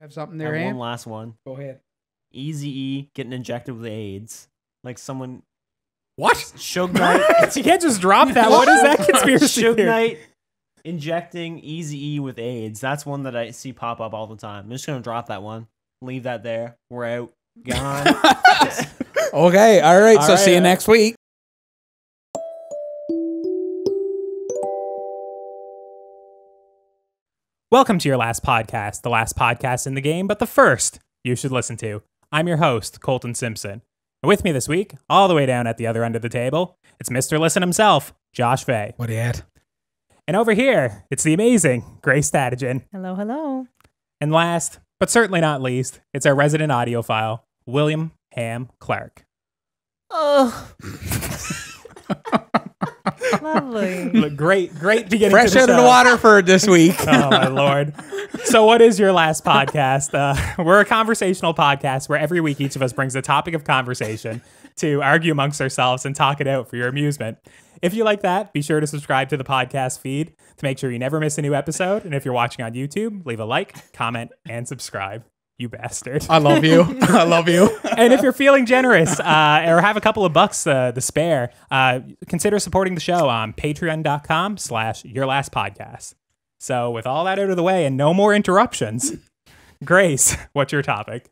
Have something I there, have eh? one last one. Go ahead. Eazy-E getting injected with AIDS. Like someone... What? Suge Knight... You can't just drop that. What is that conspiracy Suge theory? Knight injecting Eazy-E with AIDS. That's one that I see pop up all the time. I'm just going to drop that one. Leave that there. We're out. Gone. Okay, all right. All So right, see you next week. Welcome to your last podcast, the last podcast in the game, but the first you should listen to. I'm your host, Colton Simpson. And with me this week, all the way down at the other end of the table, it's Mr. Listen himself, Josh Vey. What are you at? And over here, it's the amazing Grace Tatigian. Hello, hello. And last, but certainly not least, it's our resident audiophile, William Ham Clark. Oh. Lovely. Look, great beginning Fresh to the out of show. the water for this week. Oh, my Lord. So what is your last podcast? We're a conversational podcast where every week each of us brings a topic of conversation to argue amongst ourselves and talk it out for your amusement. If you like that, be sure to subscribe to the podcast feed to make sure you never miss a new episode. And if you're watching on YouTube, leave a like, comment, and subscribe. You bastard. I love you. I love you. And if you're feeling generous or have a couple of bucks to spare, consider supporting the show on patreon.com/yourlastpodcast. So with all that out of the way and no more interruptions, Grace, what's your topic?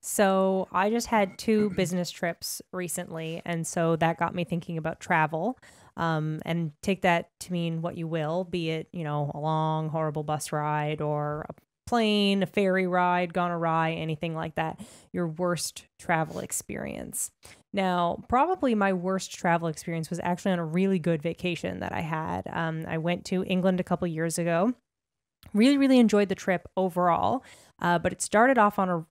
So I just had 2 business trips recently, and so that got me thinking about travel. And take that to mean what you will, be it, a long, horrible bus ride or a plane, a ferry ride, gone awry, anything like that. Your worst travel experience. Now, probably my worst travel experience was actually on a really good vacation that I had. I went to England a couple years ago. Really, really enjoyed the trip overall, but it started off on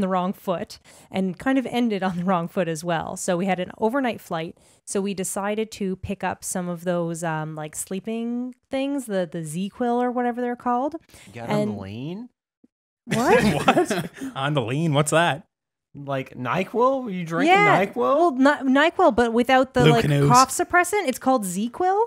the wrong foot and kind of ended on the wrong foot as well. So we had an overnight flight. So we decided to pick up some of those like sleeping things, the ZQuil or whatever they're called. You got on the lane? What? What? On the lean? What's that? Like NyQuil? Were you drinking Yeah, NyQuil? well, NyQuil, but without the Blue canoes. cough suppressant. It's called ZQuil.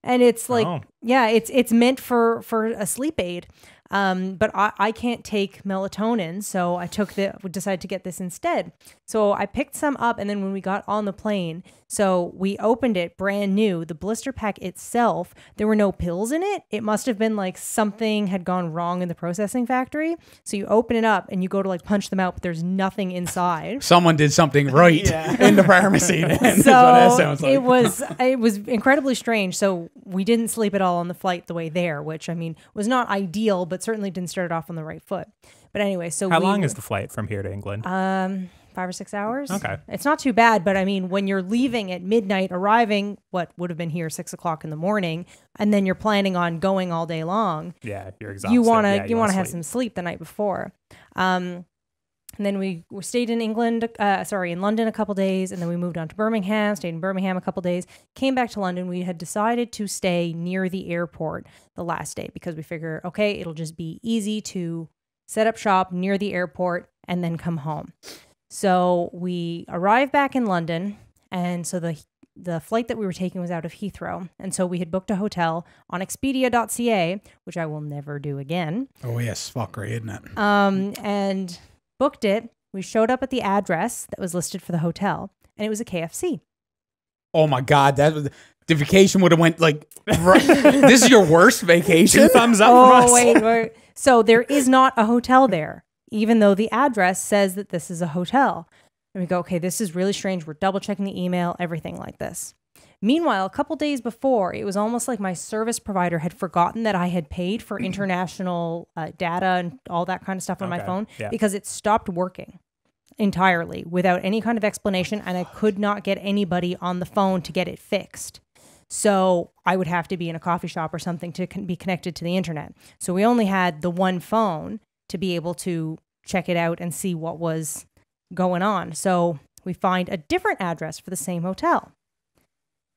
And it's like, yeah, it's meant for a sleep aid. But I can't take melatonin, so I decided to get this instead. So I picked some up, and then when we got on the plane, so we opened it brand new. The blister pack itself, there were no pills in it. It must have been like something had gone wrong in the processing factory. So you open it up and you go to like punch them out, but there's nothing inside. Someone did something right in the pharmacy. Then. That's what that sounds like. it was incredibly strange. So we didn't sleep at all on the flight the way there, which I mean was not ideal, but certainly didn't start it off on the right foot. But anyway, so How long is the flight from here to England? 5 or 6 hours. Okay. It's not too bad, but I mean, when you're leaving at midnight, arriving what would have been here 6 o'clock in the morning, and then you're planning on going all day long. Yeah, you're exhausted. You want to to have some sleep the night before. And then we stayed in in London a couple days, and then we moved on to Birmingham, stayed in Birmingham a couple days, came back to London. We had decided to stay near the airport the last day because we figure, okay, it'll just be easy to set up shop near the airport and then come home. So we arrived back in London, and so the flight that we were taking was out of Heathrow. And so we had booked a hotel on Expedia.ca, which I will never do again. Oh, yes. Fuckery, isn't it? And booked it. We showed up at the address that was listed for the hotel, and it was a KFC. Oh, my God. The vacation would have went like, this is your worst vacation? 2 thumbs up from us. Wait. So there is not a hotel there, even though the address says that this is a hotel. And we go, okay, this is really strange. We're double checking the email, everything like this. Meanwhile, a couple days before, it was almost like my service provider had forgotten that I had paid for international data and all that kind of stuff on my phone because it stopped working entirely without any kind of explanation, and I could not get anybody on the phone to get it fixed. So I would have to be in a coffee shop or something to be connected to the internet. So we only had the one phone to be able to check it out and see what was going on. So we find a different address for the same hotel.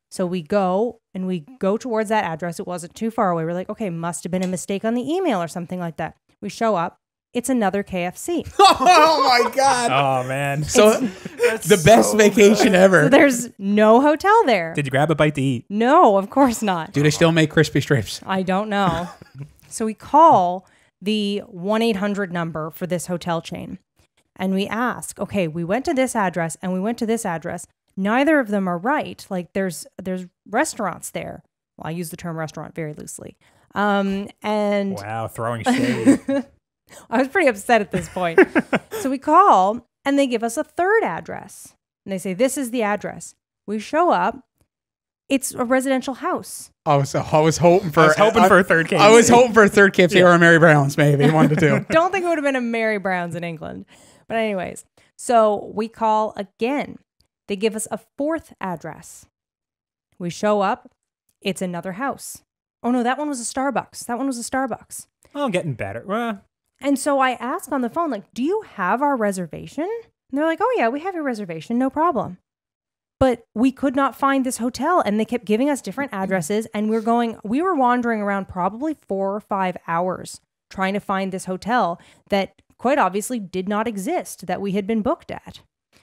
So we go towards that address. It wasn't too far away. We're like, okay, must have been a mistake on the email or something like that. We show up. It's another KFC. Oh, my God. Oh, man. So the best vacation ever. So there's no hotel there. Did you grab a bite to eat? No, of course not. Do they still make crispy strips? I don't know. So we call the 1-800 number for this hotel chain. And we ask, okay, we went to this address and we went to this address. Neither of them are right. Like there's restaurants there. Well, I use the term restaurant very loosely. And wow, throwing shade. I was pretty upset at this point. So we call and they give us a third address. And they say, this is the address. We show up. It's a residential house. I was hoping for a third case. I was hoping for a third KFC or a Mary Brown's, maybe 1 to 2. Don't think it would have been a Mary Brown's in England. But anyways, so we call again. They give us a fourth address. We show up. It's another house. Oh no, that one was a Starbucks. Oh, getting better. And so I ask on the phone, like, do you have our reservation? And they're like, oh yeah, we have your reservation, no problem. But we could not find this hotel and they kept giving us different addresses and we were wandering around probably 4 or 5 hours trying to find this hotel that quite obviously did not exist, that we had been booked at.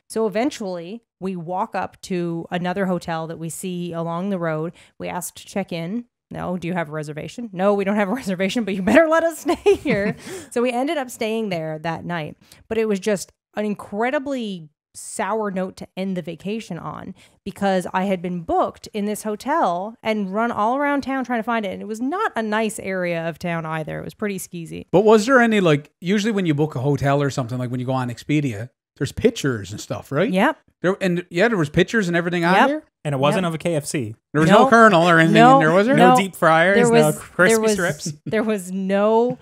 So eventually we walk up to another hotel that we see along the road. We ask to check in. No, do you have a reservation? No, we don't have a reservation, but you better let us stay here. So we ended up staying there that night. But it was just an incredibly sour note to end the vacation on because I had been booked in this hotel and run all around town trying to find it. And it was not a nice area of town either. It was pretty skeezy. But was there any, like, usually when you book a hotel or something, like when you go on Expedia, there's pictures and stuff, right? Yep. There was pictures and everything on there? And it wasn't of a KFC. There was no Colonel or anything in there, was there? No deep fryers, no crispy strips. There was no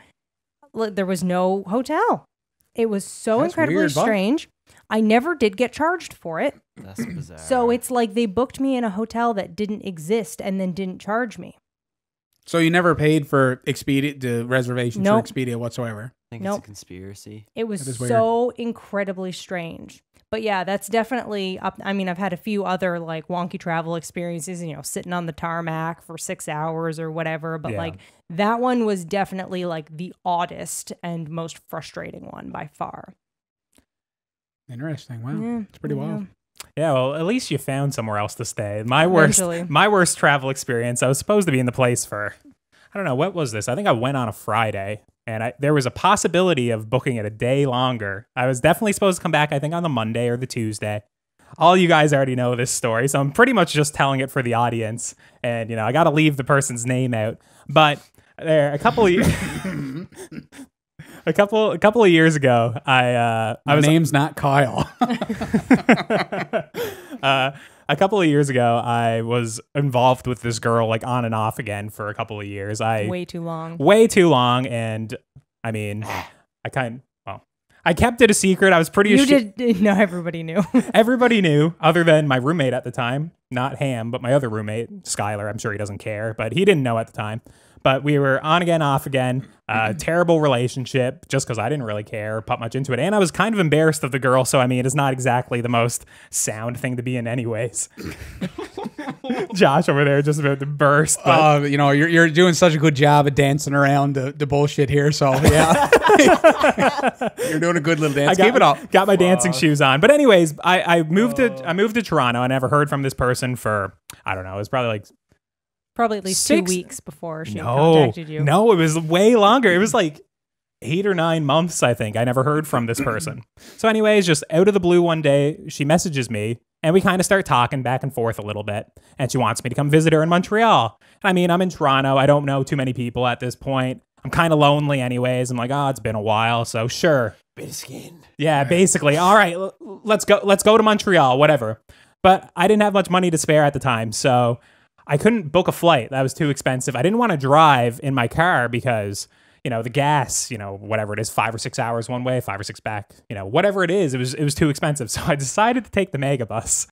hotel. It was so That's incredibly weird, strange. I never did get charged for it. That's bizarre. So it's like they booked me in a hotel that didn't exist and then didn't charge me. So you never paid for Expedia, the reservation for Expedia whatsoever? I think it's a conspiracy. It was so incredibly strange. But yeah, that's definitely up. I mean, I've had a few other like wonky travel experiences, sitting on the tarmac for 6 hours or whatever. But like that one was definitely like the oddest and most frustrating one by far. Interesting. Wow. It's pretty wild. Yeah, well, at least you found somewhere else to stay. My worst travel experience, I was supposed to be in the place for, I don't know, what was this? I think I went on a Friday, and there was a possibility of booking it a day longer. I was definitely supposed to come back, I think, on the Monday or the Tuesday. All you guys already know this story, so I'm pretty much just telling it for the audience. And, I got to leave the person's name out. But there, a couple of... A couple of years ago, My name's not Kyle. A couple of years ago, I was involved with this girl, like on and off again for a couple of years. Way too long. And I mean, I kept it a secret. I was pretty ashamed. No, everybody knew. Everybody knew, other than my roommate at the time, not Ham, but my other roommate, Skylar. I'm sure he doesn't care, but he didn't know at the time. But we were on again, off again. Terrible relationship, just because I didn't really care, put much into it. And I was kind of embarrassed of the girl, so I mean, it's not exactly the most sound thing to be in anyways. Josh over there just about to burst. You're doing such a good job at dancing around the bullshit here, so yeah. You're doing a good little dance. Keep it up. Got my dancing shoes on. But anyways, I moved to Toronto. I never heard from this person for, I don't know, it was probably at least 2 weeks before she contacted you. No, it was way longer. It was like 8 or 9 months, I think. I never heard from this person. So anyways, just out of the blue one day, she messages me and we kind of start talking back and forth a little bit. And she wants me to come visit her in Montreal. I mean, I'm in Toronto. I don't know too many people at this point. I'm kind of lonely anyways. I'm like, it's been a while. So sure. Bit of skin. Yeah, basically. All right, let's go to Montreal, whatever. But I didn't have much money to spare at the time. So I couldn't book a flight. That was too expensive. I didn't want to drive in my car because, the gas, whatever it is, 5 or 6 hours one way, 5 or 6 back, whatever it is, it was too expensive. So I decided to take the mega bus.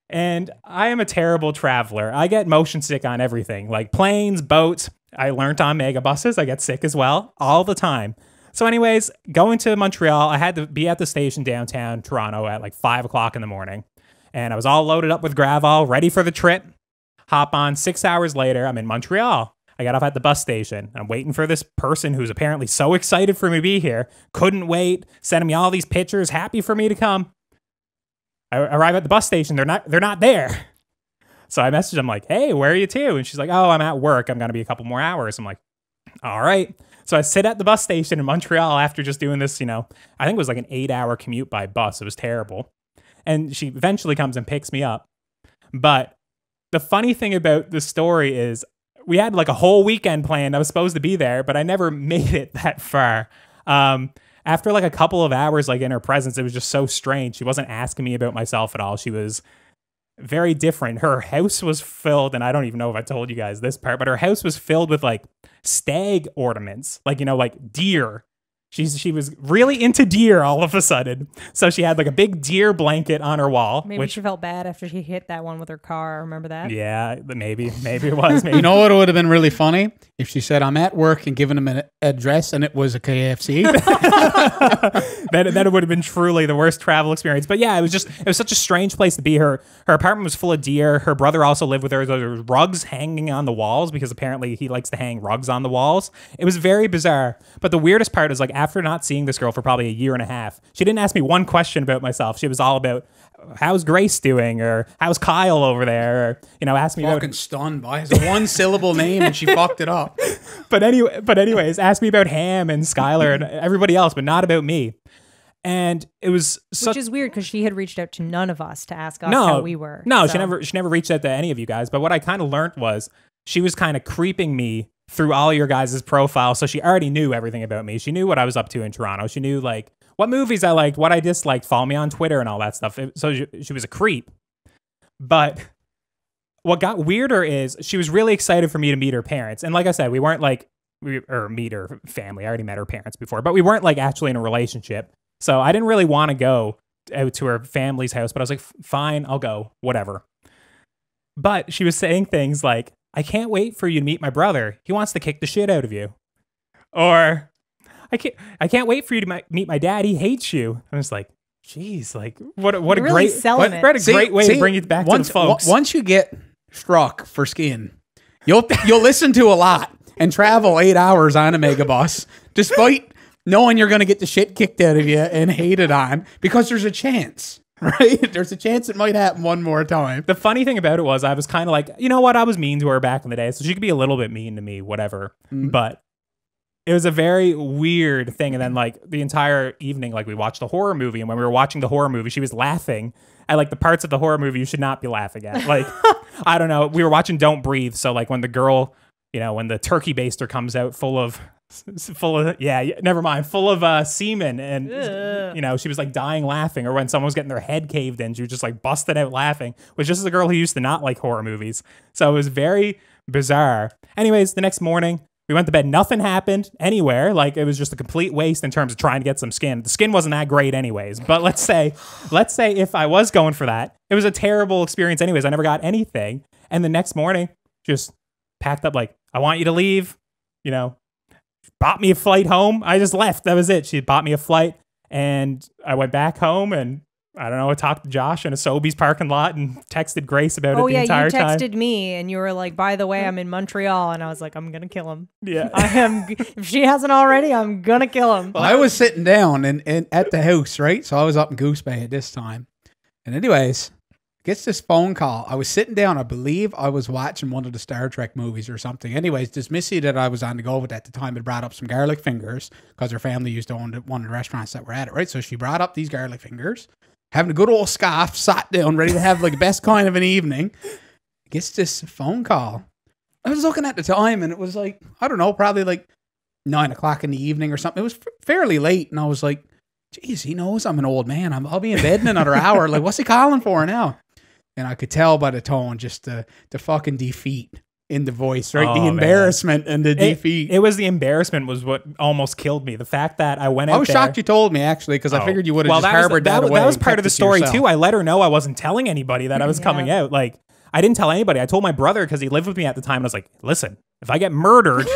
And I am a terrible traveler. I get motion sick on everything, like planes, boats. I learned on mega buses. I get sick as well all the time. So anyways, going to Montreal, I had to be at the station downtown Toronto at like 5 o'clock in the morning. And I was all loaded up with Gravol, ready for the trip. Hop on, 6 hours later, I'm in Montreal. I got off at the bus station. I'm waiting for this person who's apparently so excited for me to be here. Couldn't wait, sending me all these pictures, happy for me to come. I arrive at the bus station. They're not there. So I messaged them like, hey, where are you to? And she's like, oh, I'm at work. I'm going to be a couple more hours. I'm like, all right. So I sit at the bus station in Montreal after just doing this, I think it was like an 8-hour commute by bus. It was terrible. And she eventually comes and picks me up. But the funny thing about the story is we had like a whole weekend planned. I was supposed to be there, but I never made it that far. After like a couple of hours, like in her presence, it was just so strange. She wasn't asking me about myself at all. She was very different. Her house was filled, and I don't even know if I told you guys this part, but her house was filled with like stag ornaments, like, like deer. She was really into deer all of a sudden. So she had like a big deer blanket on her wall. Maybe she felt bad after she hit that one with her car. Remember that? Yeah, maybe it was. Maybe. You know what would have been really funny? If she said, I'm at work, and given him an address and it was a KFC. Then it would have been truly the worst travel experience. But yeah, it was such a strange place to be. Her apartment was full of deer. Her brother also lived with her. There was rugs hanging on the walls because apparently he likes to hang rugs on the walls. It was very bizarre. But the weirdest part is like after not seeing this girl for probably a year and a half, she didn't ask me one question about myself. She was all about how's Grace doing, or how's Kyle over there, or ask me fucking stunned by his one syllable name and she fucked it up. But anyways, ask me about Ham and Skylar and everybody else, but not about me. And it was which is weird because she had reached out to none of us to ask us no, how we were. No, so. she never reached out to any of you guys. But what I kind of learned was she was kind of creeping me through all your guys' profiles. So she already knew everything about me. She knew what I was up to in Toronto. She knew like what movies I liked, what I disliked, follow me on Twitter and all that stuff. So she was a creep. But what got weirder is she was really excited for me to meet her parents. And like I said, we weren't like, or meet her family. I already met her parents before, but we weren't like actually in a relationship. So I didn't really want to go out to her family's house, but I was like, fine, I'll go, whatever. But she was saying things like, I can't wait for you to meet my brother. He wants to kick the shit out of you. Or I can't wait for you to meet my dad. He hates you. I'm just like, geez, like what a really great, great way to bring it back to the folks. Once you get struck for skin, you'll listen to a lot and travel 8 hours on a megabus, despite knowing you're going to get the shit kicked out of you and hated on, because there's a chance. Right? There's a chance it might happen one more time. The funny thing about it was I was kind of like, you know what? I was mean to her back in the day, so she could be a little bit mean to me, whatever. But it was a very weird thing. And then like the entire evening, like we watched a horror movie. And when we were watching the horror movie, she was laughing at like the parts of the horror movie you should not be laughing at. Like, I don't know. We were watching Don't Breathe. So like when the girl, when the turkey baster comes out full of semen, and she was like dying laughing, or when someone was getting their head caved in, she was just like busted out laughing, which just is a girl who used to not like horror movies. So it was very bizarre. Anyways, the next morning we went to bed. Nothing happened anywhere. Like it was just a complete waste in terms of trying to get some skin. The skin wasn't that great anyways, but let's say if I was going for that, it was a terrible experience anyways. I never got anything. And the next morning just packed up like, I want you to leave, bought me a flight home. I just left. That was it. She bought me a flight, and I went back home, and I don't know, I talked to Josh in a Sobeys parking lot and texted Grace about it the entire time. Oh yeah, you texted me, and you were like, by the way, I'm in Montreal, and I was like, I'm going to kill him. Yeah. I am. If she hasn't already, I'm going to kill him. Well, I was sitting down and at the house, right? So I was up in Goose Bay at this time. And anyways, gets this phone call. I was sitting down. I believe I was watching one of the Star Trek movies or something. Anyways, this missy that I was on the go with at the time had brought up some garlic fingers because her family used to own one of the restaurants that were at it, right? So she brought up these garlic fingers, having a good old scoff, sat down, ready to have like the best kind of an evening. Gets this phone call. I was looking at the time, and it was like, I don't know, probably like 9 o'clock in the evening or something. It was fairly late, and I was like, geez, he knows I'm an old man. I'll be in bed in another hour. Like, what's he calling for now? And I could tell by the tone, just the fucking defeat in the voice, right? The embarrassment and the defeat. It was the embarrassment was what almost killed me. The fact that I went out there. I was shocked you told me, actually, because I figured you would have just harbored that away. That was part of the story, too. I let her know I wasn't telling anybody that I was coming out. Like, I didn't tell anybody. I told my brother because he lived with me at the time. And I was like, listen, if I get murdered,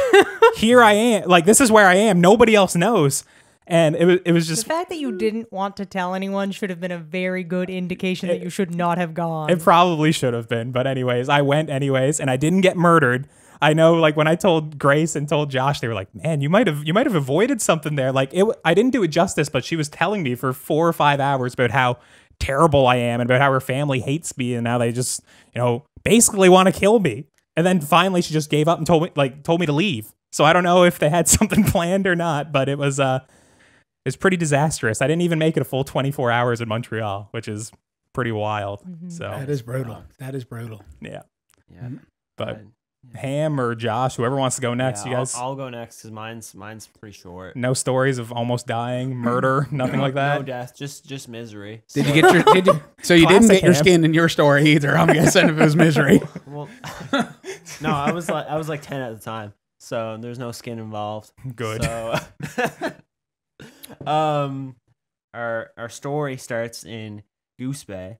here I am. Like, this is where I am. Nobody else knows. And it was just... The fact that you didn't want to tell anyone should have been a very good indication that you should not have gone. It probably should have been. But anyways, I went anyways, and I didn't get murdered. I know, like, when I told Grace and told Josh, they were like, man, you might have avoided something there. Like, I didn't do it justice, but she was telling me for 4 or 5 hours about how terrible I am and about how her family hates me and how they just, basically want to kill me. And then finally she just gave up and told me to leave. So I don't know if they had something planned or not, but it was pretty disastrous. I didn't even make it a full 24 hours in Montreal, which is pretty wild. So That is brutal. That is brutal. yeah. Yeah. But Ham or Josh, whoever wants to go next, Yeah, you guys. I'll go next because mine's pretty short. No stories of almost dying, murder, nothing like that. No death, just misery. Did you get your? So you didn't Classic get your Ham. skin in your story either. I'm guessing if it was misery. Well, no, I was like 10 at the time, so there's no skin involved. Good. So, our story starts in Goose Bay,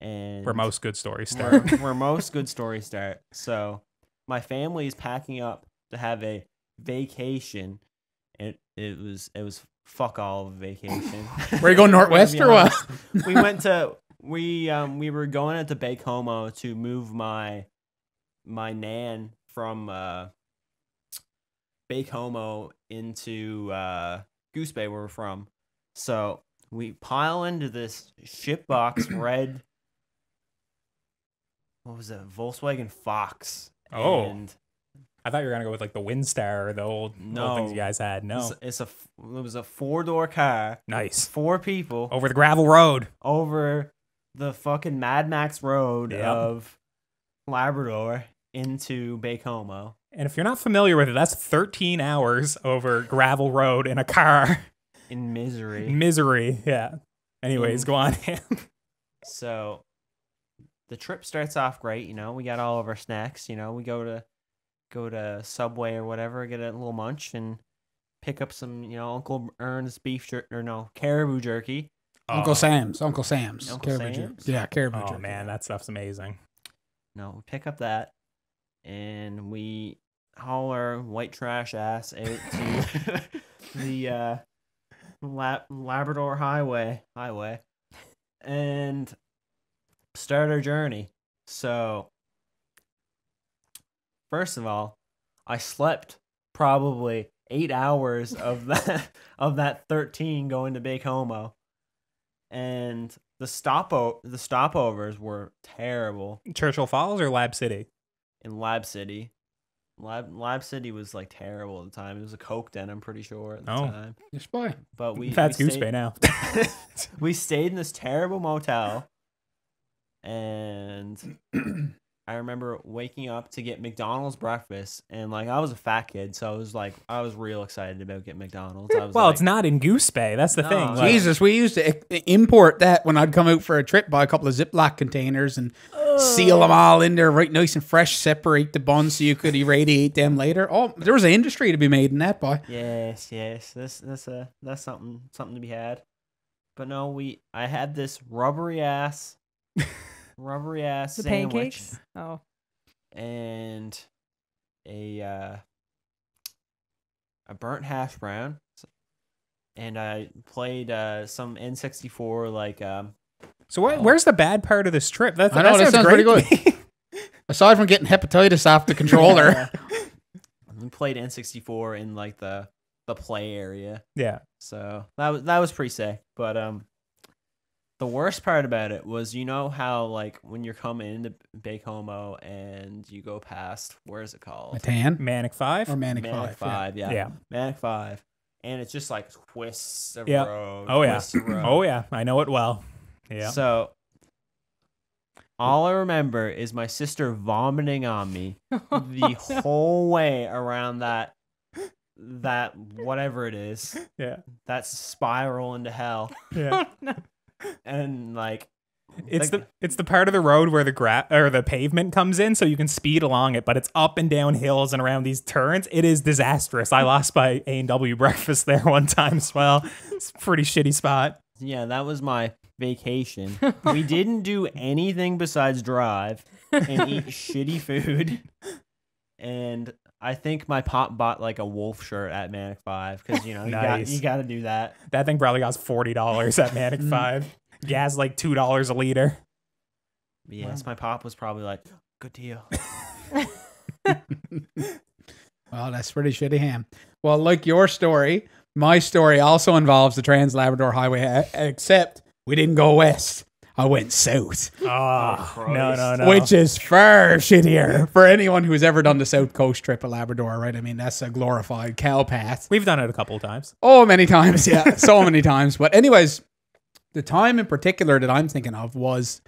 and Where most good stories start. where most good stories start. So, my family is packing up to have a vacation. It was fuck all of a vacation. Where you going, Northwest or what? We went to we were going into Baie-Comeau to move my nan from Baie-Comeau into Goose Bay, where we're from. So we pile into this shitbox red, what was it, Volkswagen Fox. Oh. And I thought you were gonna go with like the Windstar or the old things you guys had. No, it was a 4-door car, nice. 4 people Over the gravel road. over the fucking Mad Max road Yep. of Labrador into Baie-Comeau. And if you're not familiar with it, that's 13 hours over gravel road in a car. In misery. Misery. Yeah. Anyways, go on. So the trip starts off great, we got all of our snacks, we go to Subway or whatever, get a little munch and pick up some, Uncle Ern's caribou jerky. Uncle Sam's. Uncle Caribou Sam's? jerky. Yeah, caribou Oh jerky. man, that stuff's amazing. No, we pick up that and we haul our white trash ass out to the Labrador highway and start our journey. So first of all, I slept probably 8 hours of that 13 going to Baie-Comeau, and the stopovers were terrible. Churchill Falls or Lab City? In Lab City. Lab City was like terrible at the time. It was a coke den, I'm pretty sure, at the time. Yes, boy. But That's we Goose stayed- Bay now. we stayed in this terrible motel, and I remember waking up to get McDonald's breakfast, and like I was a fat kid, so I was real excited about getting McDonald's. I was Well, like, it's not in Goose Bay. That's the No. thing. Like, Jesus, we used to import that when I'd come out for a trip, buy a couple of Ziploc containers and seal them all in there right nice and fresh, separate the buns so you could irradiate them later. Oh, there was an industry to be made in that, boy. yes, that's something to be had. But no, I had this rubbery ass The sandwich pancakes. Oh, and a burnt hash brown, and I played some N64 like so where's the bad part of this trip? I know, that sounds great pretty to me. Aside from getting hepatitis off the controller. we played N64 in like the play area. Yeah. So that was pretty sick. But the worst part about it was, how like when you're coming into Baie-Comeau and you go past, where is it called? Matan Manic 5? or Manic, Manic 5. Yeah. Yeah. Manic 5. And it's just like twists of Yeah. road. Oh, yeah. twists of road. Oh, yeah. I know it well. Yeah. So all I remember is my sister vomiting on me the whole way around that whatever it is, Yeah. that spiral into hell. Yeah. And like It's the part of the road where the pavement comes in, so you can speed along it, but it's up and down hills and around these turns. It is disastrous. I lost my A&W breakfast there one time as well. It's a pretty shitty spot. yeah, that was my vacation. We didn't do anything besides drive and eat shitty food. And I think my pop bought like a wolf shirt at Manic 5 because Nice. you got to do that. That thing probably costs $40 at Manic 5. Gas like $2 a liter. But yes, my pop was probably like, good deal. Well, that's pretty shitty, Ham. Well, like your story, my story also involves the Trans-Labrador Highway, except we didn't go west. I went south, Oh, no. which is far shittier for anyone who's ever done the South Coast trip of Labrador, right? I mean, that's a glorified cow path. We've done it a couple of times. Oh, many times. Yeah, so many times. But anyways, the time in particular that I'm thinking of was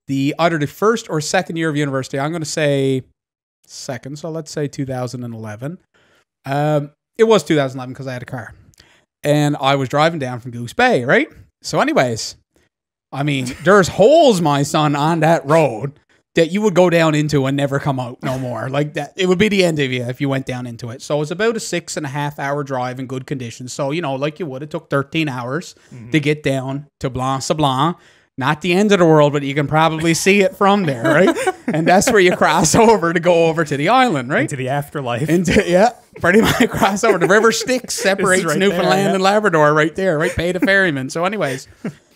either the first or second year of university. I'm going to say second. So let's say 2011. It was 2011 because I had a car. And I was driving down from Goose Bay, right? So anyways, I mean, there's holes, my son, on that road that you would go down into and never come out no more. Like that, it would be the end of you if you went down into it. So it's about a 6.5 hour drive in good conditions. So, you know, like you would, it took 13 hours to get down to Blanc-Sablon. Not the end of the world, but you can probably see it from there, right? And that's where you cross over to go over to the island, right? Into the afterlife. Yeah, pretty much cross over. The river Styx separates right Newfoundland there, yeah. and Labrador right there, right? Pay the ferryman. So anyways,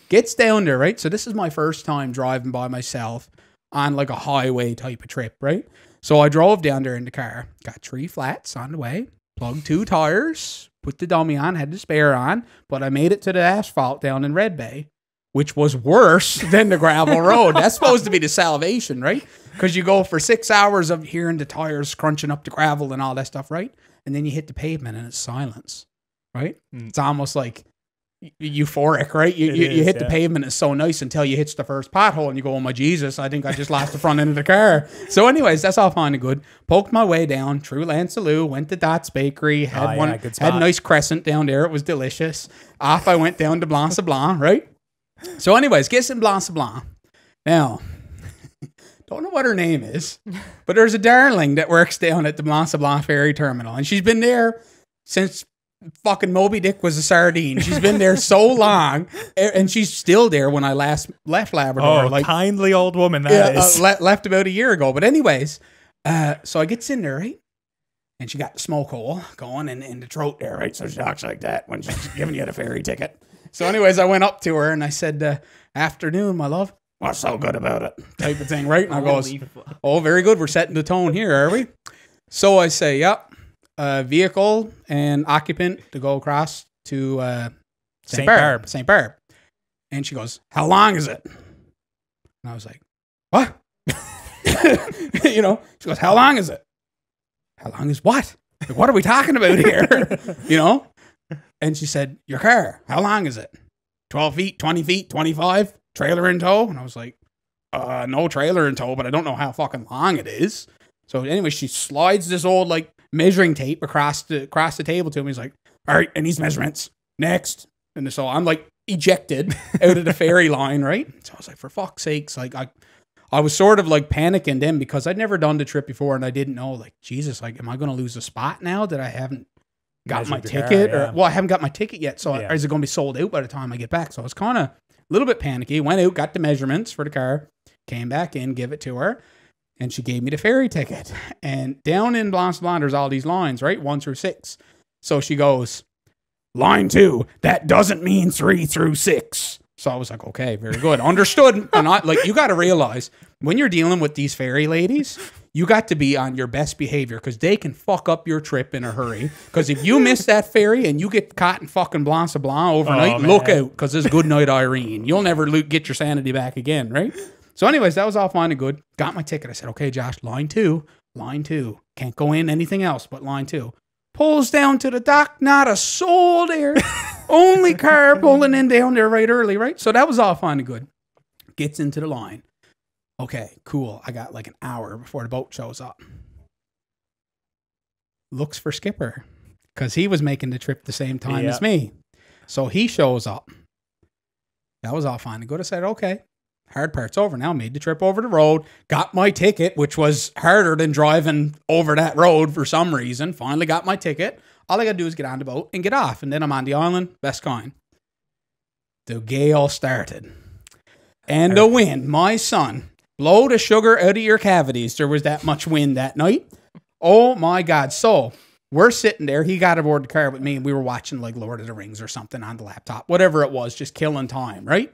gets down there, right? So this is my first time driving by myself on like a highway type of trip, right? So I drove down there in the car, got 3 flats on the way, plugged 2 tires, put the dummy on, had the spare on, but I made it to the asphalt down in Red Bay, which was worse than the gravel road. That's supposed to be the salvation, right? Because you go for 6 hours of hearing the tires crunching up the gravel and all that stuff, right? And then you hit the pavement and it's silence, right? It's almost like euphoric, right? You hit the pavement, it's so nice until you hit the first pothole and you go, oh my Jesus, I think I just lost the front end of the car. So anyways, that's all fine and good. Poked my way down through Lancelot, went to Dot's Bakery, had a nice crescent down there. It was delicious. Off I went down to Blanc-Sablon, right? So anyways, gets in Blanc-Sablon. Now, don't know what her name is, but there's a darling that works down at the Blanc-Sablon ferry terminal. And she's been there since fucking Moby Dick was a sardine. She's been there so long. And she's still there when I last left Labrador. Oh, kindly old woman that is. Left about a year ago. But anyways, so I gets in there, right? And she got the smoke hole going in the throat there, right? So she talks like that when she's giving you the ferry ticket. So anyways, I went up to her and I said, afternoon, my love. What's so good about it? Type of thing, right? And I goes, oh, very good. We're setting the tone here, are we? So I say, yep, vehicle and occupant to go across to St. Barb. St. Barb. And she goes, how long is it? And I was like, what? You know, she goes, how long is it? How long is what? Like, what are we talking about here? You know? And she said, your car, how long is it? 12 feet, 20 feet, 25, trailer in tow? And I was like, no trailer in tow, but I don't know how fucking long it is. So anyway, she slides this old like measuring tape across the table to me. He's like, all right, and these measurements, next. And so I'm like ejected out of the ferry line, right? So I was like, for fuck's sakes, like I was sort of like panicking then because I'd never done the trip before and I didn't know, like, Jesus, like, am I going to lose a spot now that I haven't got my ticket? Car, yeah. Or well, I haven't got my ticket yet, so is it going to be sold out by the time I get back? So I was kind of a little bit panicky. Went out, got the measurements for the car, came back in, give it to her, and she gave me the ferry ticket. And down in Blanc-Sablon, there's all these lines, right? 1 through 6. So she goes, line 2, that doesn't mean 3 through 6. So I was like, okay, very good. Understood. And you got to realize when you're dealing with these ferry ladies, you got to be on your best behavior because they can fuck up your trip in a hurry. Because if you miss that ferry and you get caught in fucking Blanc-Sablon overnight, look out because it's good night, Irene. You'll never get your sanity back again, right? So anyways, that was all fine and good. Got my ticket. I said, okay, Josh, line 2. Can't go in anything else but line 2. Pulls down to the dock, not a soul there. Only car pulling in down there right early, right? So that was all fine and good. Gets into the line. Okay, cool. I got like an hour before the boat shows up. Looks for Skipper because he was making the trip the same time as me. So he shows up. That was all fine and good. I said, okay, hard part's over now. Made the trip over the road. Got my ticket, which was harder than driving over that road for some reason. Finally got my ticket. All I got to do is get on the boat and get off. And then I'm on the island. Best kind. The gale started. And the wind, my son, blow the sugar out of your cavities. There was that much wind that night. Oh my God. So we're sitting there. He got aboard the car with me and we were watching like Lord of the Rings or something on the laptop. Whatever it was, just killing time, right?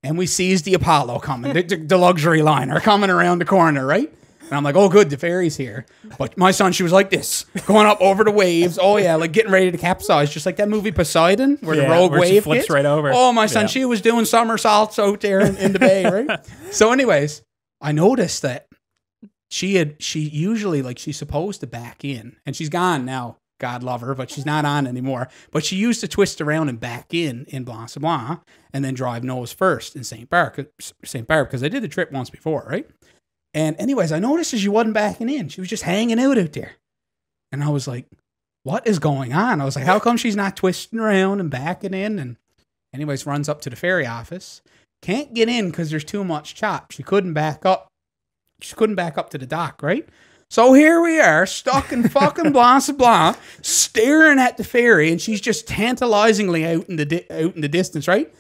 And we sees the Apollo coming, the luxury liner coming around the corner, right? And I'm like, oh, good, the ferry's here. But my son, she was like this, going up over the waves. Oh, yeah, like getting ready to capsize, just like that movie Poseidon, where the rogue where she wave flips hits. right over. Oh, my son, Yeah. she was doing somersaults out there in the bay, right? So anyways, I noticed that she usually, like, she's supposed to back in, and she's gone now. God love her, but she's not on anymore. But she used to twist around and back in Blanc Blanc, and then drive nose first in St. Barb, because I did the trip once before, right? And anyways, I noticed that she wasn't backing in. She was just hanging out there. And I was like, what is going on? I was like, how come she's not twisting around and backing in? And anyways, runs up to the ferry office. Can't get in because there's too much chop. She couldn't back up. She couldn't back up to the dock, right? So here we are, stuck in fucking Blanc Blanc, staring at the ferry, and she's just tantalizingly out in the distance, right?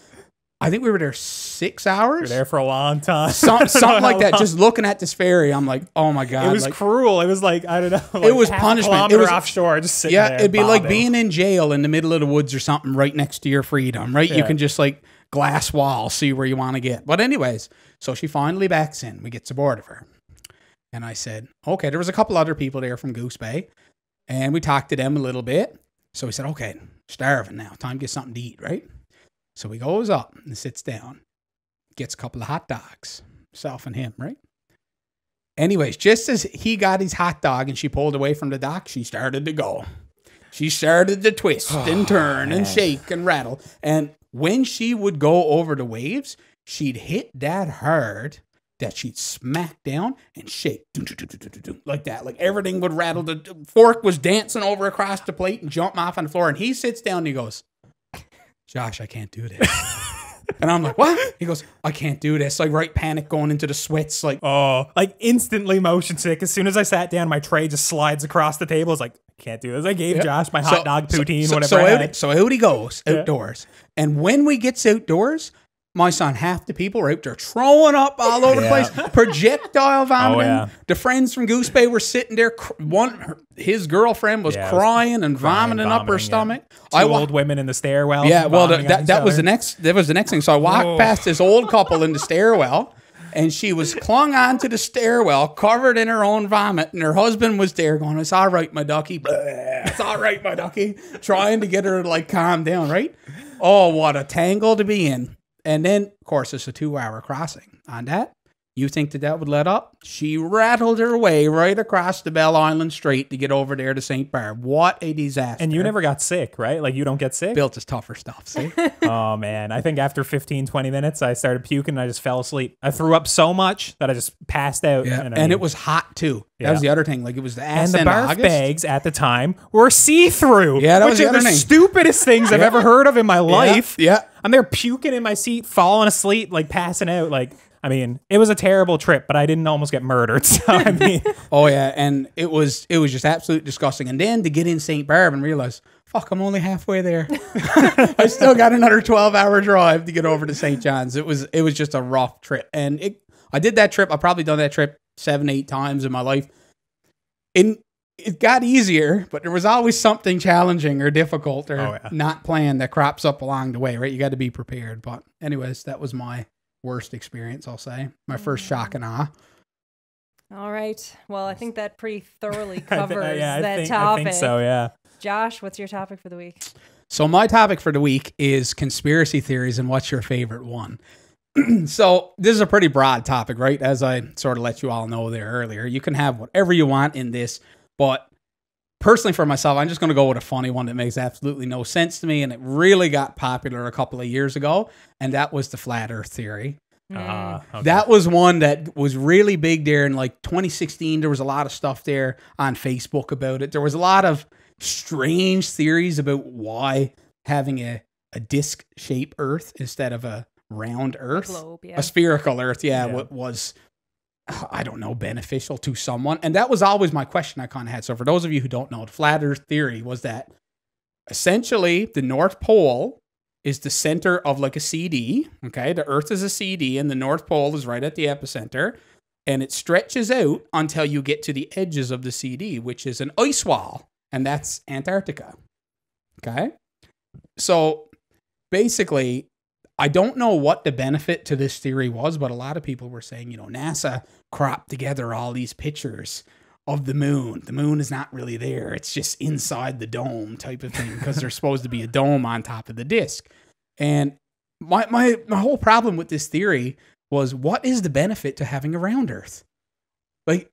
I think we were there 6 hours. We were there for a long time. Something like that. Just looking at this ferry, I'm like, oh my God. It was cruel. It was like, I don't know. Like it was half punishment. A kilometer It was offshore, just sitting there. it'd be like bobbing. being in jail in the middle of the woods or something right next to your freedom, right? You Yeah. can just like glass wall, see where you want to get. But anyways, so she finally backs in. We get aboard of her. And I said, okay, there was a couple other people there from Goose Bay, and we talked to them a little bit. So we said, okay, starving now. Time to get something to eat, right? So he goes up and sits down, gets a couple of hot dogs, self and him, right? Anyways, just as he got his hot dog and she pulled away from the dock, she started to go. She started to twist and turn and shake and rattle. And when she would go over the waves, she'd hit that hard that she'd smack down and shake like that. Like everything would rattle. The fork was dancing over across the plate and jump off on the floor. And he sits down and he goes, Josh, I can't do this. And I'm like, what? He goes, I can't do this. Like, right, panic going into the sweats. Like, Oh, like instantly motion sick. As soon as I sat down, my tray just slides across the table. It's like, I can't do this. I gave Josh my hot dog poutine, whatever I had. So out he goes, outdoors. And when we gets outdoors, my son, half the people were out there throwing up all over the place, projectile vomiting. Oh, yeah. The friends from Goose Bay were sitting there. His girlfriend was crying and vomiting up her stomach. Two old women in the stairwell. Yeah, well, vomiting on each that was other. the next thing. So I walked past this old couple in the stairwell, and she was clung onto the stairwell, covered in her own vomit, and her husband was there going, "It's all right, my ducky. It's all right, my ducky," trying to get her to like calm down. Right? Oh, what a tangle to be in. And then, of course, it's a 2-hour crossing. On that, you think that would let up? She rattled her way right across the Bell Island Strait to get over there to St. Barb. What a disaster. And you never got sick, right? Like, you don't get sick? built his tougher stuff, see? Oh, man. I think after 15, 20 minutes, I started puking and I just fell asleep. I threw up so much that I just passed out. Yeah. And, And it was hot, too. That was the other thing. Like, it was the And ass the end of barf August. bags at the time were see-through. Yeah, that which was the are other the thing. stupidest things I've ever heard of in my life. Yeah. I'm there puking in my seat, falling asleep, like passing out. Like, I mean, it was a terrible trip, but I didn't almost get murdered. So, I mean, Oh, yeah. And it was just absolutely disgusting. And then to get in St. Barb and realize, fuck, I'm only halfway there. I still got another 12-hour drive to get over to St. John's. It was just a rough trip. And I did that trip. I've probably done that trip 7-8 times in my life. It got easier, but there was always something challenging or difficult or not planned that crops up along the way, right? You got to be prepared. But anyways, that was my worst experience, I'll say. My first shock and awe. All right. Well, I think that pretty thoroughly covers I that topic. think so, yeah. Josh, what's your topic for the week? So my topic for the week is conspiracy theories and what's your favorite one. So this is a pretty broad topic, right? As I sort of let you all know there earlier. You can have whatever you want in this, but personally for myself, I'm just going to go with a funny one that makes absolutely no sense to me, and it really got popular a couple of years ago, and that was the flat earth theory. Okay. That was one that was really big there in like 2016. There was a lot of stuff there on Facebook about it. There was a lot of strange theories about why having a disc-shaped Earth instead of a round Earth, globe, yeah. a spherical Earth, was, I don't know, beneficial to someone. And that was always my question I kind of had. So for those of you who don't know, the flat Earth theory was that essentially the North Pole is the center of like a CD. Okay, the Earth is a CD, and the North Pole is right at the epicenter, and it stretches out until you get to the edges of the CD, which is an ice wall, and that's Antarctica. Okay, so basically, I don't know what the benefit to this theory was, but a lot of people were saying, NASA cropped together all these pictures of the moon. The moon is not really there. It's just inside the dome type of thing, because there's supposed to be a dome on top of the disc. And my whole problem with this theory was, what is the benefit to having a round Earth? Like,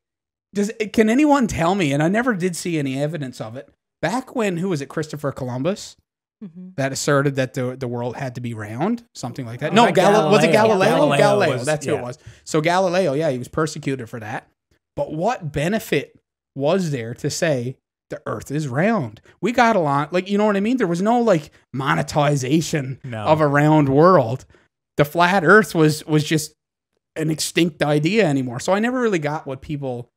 can anyone tell me? And I never did see any evidence of it. Back when, who was it, Christopher Columbus, that asserted that the world had to be round, something like that. No, was it Galileo? Galileo, that's who it was. So Galileo, he was persecuted for that. But what benefit was there to say the Earth is round? We got along, like, you know what I mean? There was no like monetization of a round world. The flat Earth was just an extinct idea anymore. So I never really got what people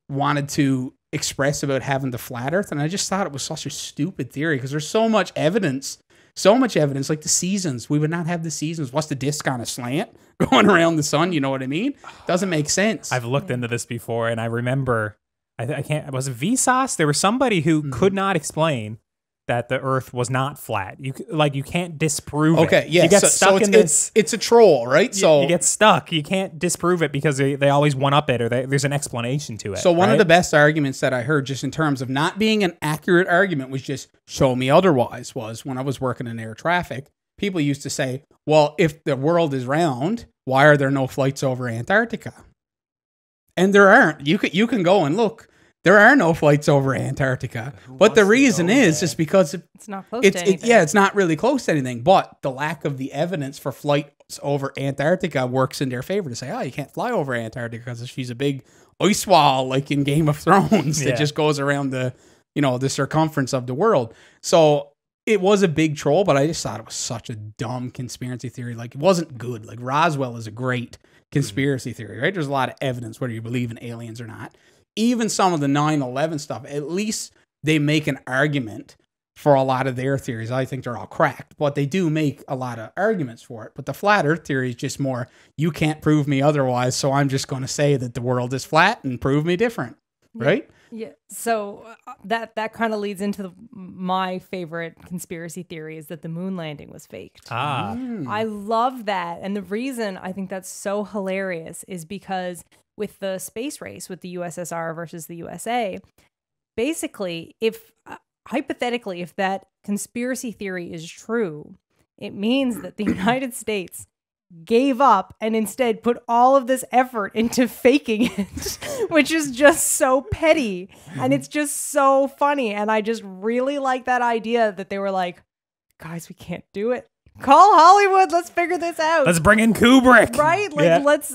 wanted to express about having the flat Earth, and I just thought it was such a stupid theory, because there's so much evidence, like the seasons. We would not have the seasons. What's the disc on a slant going around the sun? You know what I mean? Doesn't make sense. I've looked into this before, and I remember, I can't, was it Vsauce? There was somebody who could not explain that the Earth was not flat. You can't disprove it. Okay, yeah. You get stuck in this. It's a troll, right? So you get stuck. You can't disprove it, because they always one up it, or there's an explanation to it. So one of the best arguments that I heard, just in terms of not being an accurate argument, was just show me otherwise. Was when I was working in air traffic, people used to say, well, if the world is round, why are there no flights over Antarctica? And there aren't. You can go and look. There are no flights over Antarctica. But the reason is just because it's not close to anything. It's not really close to anything. But the lack of the evidence for flights over Antarctica works in their favor to say, you can't fly over Antarctica because she's a big ice wall, like in Game of Thrones, that just goes around the circumference of the world. So it was a big troll, but I just thought it was such a dumb conspiracy theory. Like, it wasn't good. Like, Roswell is a great conspiracy theory, right? There's a lot of evidence whether you believe in aliens or not. Even some of the 9/11 stuff, at least they make an argument for a lot of their theories. I think they're all cracked, but they do make a lot of arguments for it. But the flat Earth theory is just more, you can't prove me otherwise, so I'm just going to say that the world is flat and prove me different, right? Yeah. So that kind of leads into my favorite conspiracy theory, is that the moon landing was faked. I love that. And the reason I think that's so hilarious is because with the space race with the USSR versus the USA, basically, hypothetically, if that conspiracy theory is true, it means that the United States gave up and instead put all of this effort into faking it, which is just so petty. And it's just so funny. And I just really like that idea that they were like, guys, we can't do it. Call Hollywood. Let's figure this out. Let's bring in Kubrick. Right? Like, let's,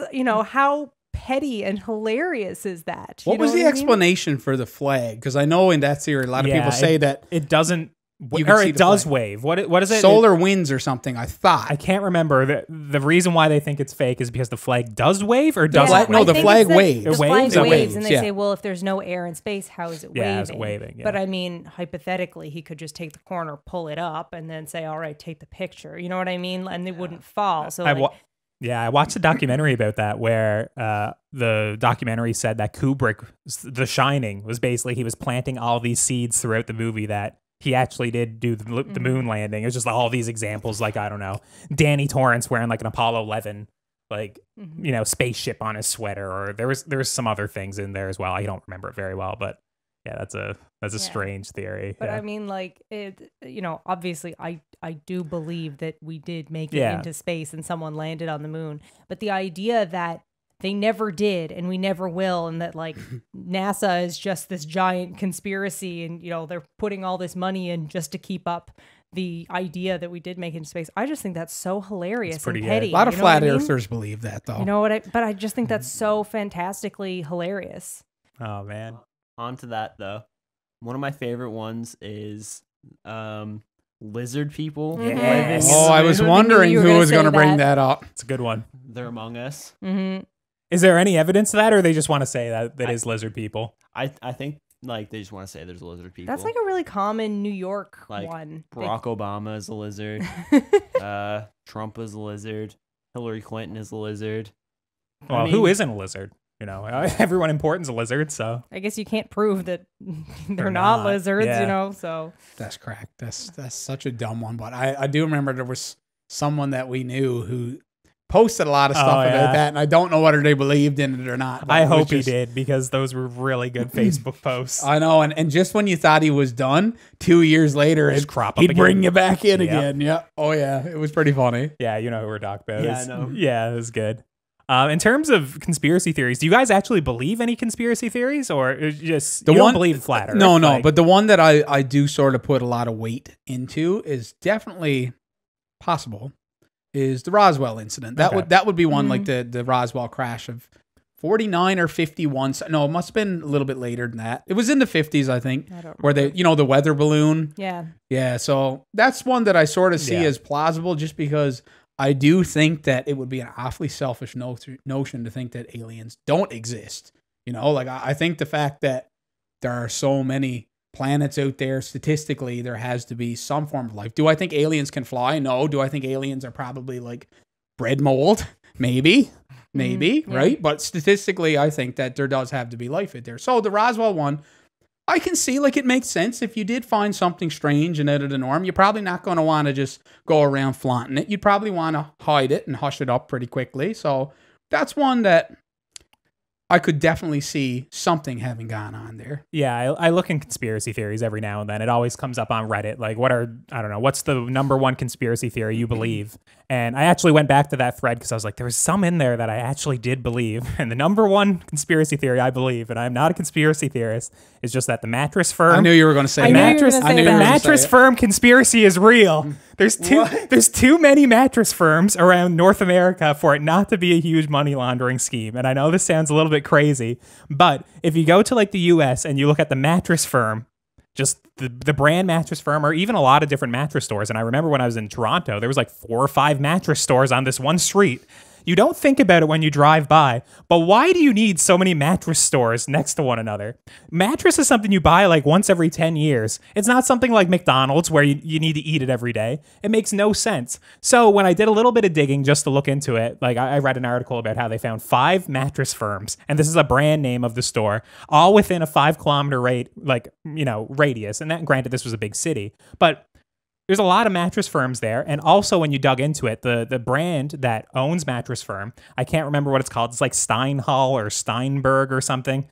how petty and hilarious is that? What was the explanation for the flag? Because I know in that theory, a lot of people say that it doesn't, or it does wave. What is it? Solar winds or something, I thought. I can't remember. The reason why they think it's fake is because the flag does wave, or doesn't wave? No, the flag waves. The flag waves, and they say, well, if there's no air in space, how is it waving? Yeah, it's waving. Yeah. But I mean, hypothetically, he could just take the corner, pull it up, and then say, all right, take the picture. You know what I mean? And it wouldn't fall. So I watched a documentary about that, where the documentary said that Kubrick, The Shining, was basically, he was planting all these seeds throughout the movie that he actually did do the moon landing. It was just all these examples, like, I don't know, Danny Torrance wearing like an Apollo 11, like, spaceship on his sweater, or there was some other things in there as well. I don't remember it very well, but yeah, that's a strange theory. But I mean, like, obviously I do believe that we did make it into space and someone landed on the moon. But the idea that they never did and we never will, and that like NASA is just this giant conspiracy, and they're putting all this money in just to keep up the idea that we did make it into space. I just think that's so hilarious and petty. A lot of flat earthers believe that, though. You know what? But I just think that's so fantastically hilarious. Oh man. On to that though. One of my favorite ones is lizard people. Yes. Oh, I was wondering who was going to bring that up. It's a good one. They're among us. Mm-hmm. Is there any evidence to that, or they just want to say that is lizard people? I think like they just want to say there's lizard people. That's like a really common New York like one. Barack Obama is a lizard. Trump is a lizard. Hillary Clinton is a lizard. Well, who isn't a lizard? Everyone important's a lizard, so I guess you can't prove that they're not lizards, so that's cracked. That's such a dumb one. But I do remember there was someone that we knew who posted a lot of stuff Oh, about yeah. that, and I don't know whether they believed in it or not. but I it was hope he just- did, because those were really good Facebook posts. I know, and just when you thought he was done, 2 years later, Just crop up he'd bring again. you back in Yep. again. Yeah. Oh yeah, it was pretty funny. Yeah, you know who we're talking about. Yeah, It's- I know. Yeah, it was good. In terms of conspiracy theories, do you guys actually believe any conspiracy theories, or is just you don't believe in flat Earth? No, Like, but the one that I do sort of put a lot of weight into is definitely possible. Is the Roswell incident. That Okay. would be one, like the Roswell crash of 49 or 51. No, it must have been a little bit later than that. It was in the 50s, I think, I don't where they, the weather balloon. Yeah. Yeah, so that's one that I sort of see Yeah. as plausible, just because I do think that it would be an awfully selfish notion to think that aliens don't exist. Like I think the fact that there are so many planets out there, statistically, there has to be some form of life. Do I think aliens can fly? No. Do I think aliens are probably like bread mold? Maybe, yeah. right? But statistically, I think that there does have to be life out there. So the Roswell one, I can see, like, it makes sense. If you did find something strange and out of the norm, you're probably not going to want to just go around flaunting it. You'd probably want to hide it and hush it up pretty quickly. So that's one that I could definitely see something having gone on there. Yeah, I look in conspiracy theories every now and then. It always comes up on Reddit. Like, what's the number one conspiracy theory you believe? And I actually went back to that thread because I was like, there was some in there that I actually did believe. And the number one conspiracy theory I believe, and I'm not a conspiracy theorist, is just that the mattress firm. I knew you were going to say I that. knew you were mattress, gonna say the that. mattress firm conspiracy is real. There's too many mattress firms around North America for it not to be a huge money laundering scheme. And I know this sounds a little bit crazy, but if you go to like the US and you look at the mattress firm, just the brand mattress firm, or even a lot of different mattress stores. And I remember when I was in Toronto, there was like 4 or 5 mattress stores on this one street. You don't think about it when you drive by, but why do you need so many mattress stores next to one another? Mattress is something you buy like once every 10 years. It's not something like McDonald's where you need to eat it every day. It makes no sense. So when I did a little bit of digging just to look into it, like I read an article about how they found 5 mattress firms, and this is a brand name of the store, all within a 5-kilometer radius. And that, granted, this was a big city, but there's a lot of mattress firms there. And also when you dug into it, the brand that owns Mattress Firm, I can't remember what it's called. It's like Steinhall or Steinberg or something.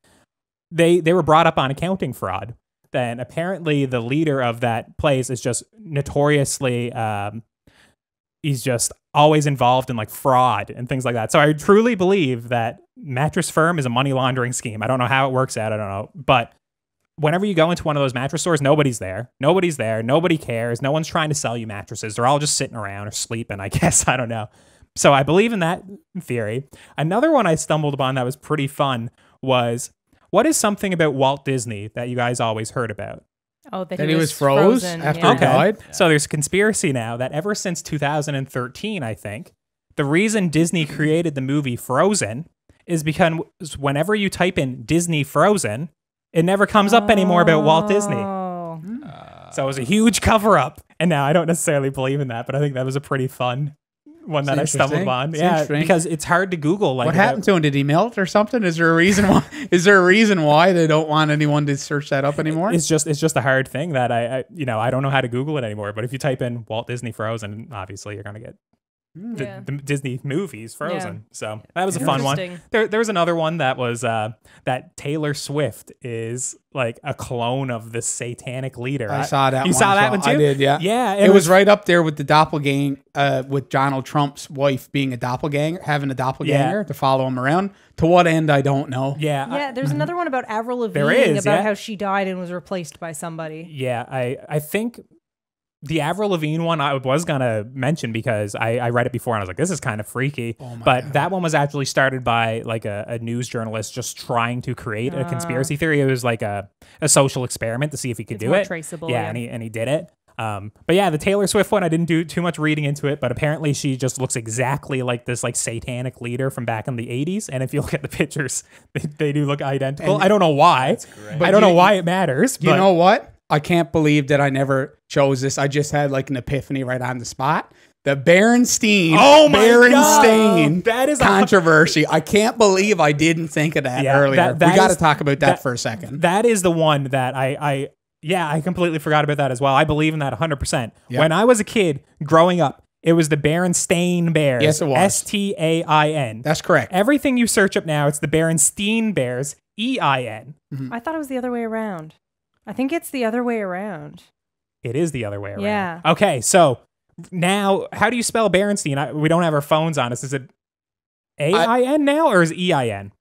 They were brought up on accounting fraud. Then apparently the leader of that place is just notoriously, he's just always involved in like fraud and things like that. So I truly believe that Mattress Firm is a money laundering scheme. I don't know how it works out. I don't know. But whenever you go into one of those mattress stores, nobody's there. Nobody's there. Nobody cares. No one's trying to sell you mattresses. They're all just sitting around or sleeping, I guess. I don't know. So I believe in that theory. Another one I stumbled upon that was pretty fun was, what is something about Walt Disney that you guys always heard about? Oh, that That he was froze frozen. after yeah. he died. So there's a conspiracy now that ever since 2013, I think, the reason Disney created the movie Frozen is because whenever you type in Disney Frozen, it never comes up anymore about Walt Disney. Oh. So it was a huge cover up. And now I don't necessarily believe in that, but I think that was a pretty fun one that I stumbled interesting. on. It's Yeah, interesting. because it's hard to Google. Like, What happened to him? Did he melt or something? Is there a reason why? Is there a reason why they don't want anyone to search that up anymore? It's just a hard thing that I don't know how to Google it anymore. But if you type in Walt Disney Frozen, obviously you're gonna get Yeah. the Disney movies Frozen. Yeah. So that was a fun one. Interesting. There was another one that was that Taylor Swift is like a clone of the satanic leader. I saw that. You one saw as that well. one too? I did. Yeah. Yeah, It was right up there with the doppelganger, with Donald Trump's wife being a doppelganger, having a doppelganger to follow him around. To what end, I don't know. Yeah. Yeah, there's another one about Avril Lavigne There is, about yeah. how she died and was replaced by somebody. Yeah, I think the Avril Lavigne one I was going to mention because I read it before and I was like, this is kind of freaky. Oh my but God. that one was actually started by like a news journalist just trying to create a conspiracy theory. It was like a social experiment to see if he could It's do more it. traceable, Yeah, yeah. and he did it. But yeah, the Taylor Swift one, I didn't do too much reading into it, but apparently she just looks exactly like this like satanic leader from back in the 80s. And if you look at the pictures, they do look identical. And- I don't know why. But I don't know you- why it matters. You but know what? I can't believe that I never chose this. I just had like an epiphany right on the spot. The Berenstein, Oh my Berenstain God. That is a- controversy. I can't believe I didn't think of that Yeah, earlier. that We got to is- talk about that for a second. That is the one that I completely forgot about that as well. I believe in that 100%. Yep. When I was a kid growing up It was the Berenstain Bears. Yes, it was. S-T-A-I-N. That's correct. Everything you search up now, it's the Berenstain Bears. E-I-N. I thought it was the other way around. I think it's the other way around. It is the other way around. Yeah. Okay, so now, how do you spell Berenstain? We don't have our phones on us. Is it A-I-N now, or is it E-I-N?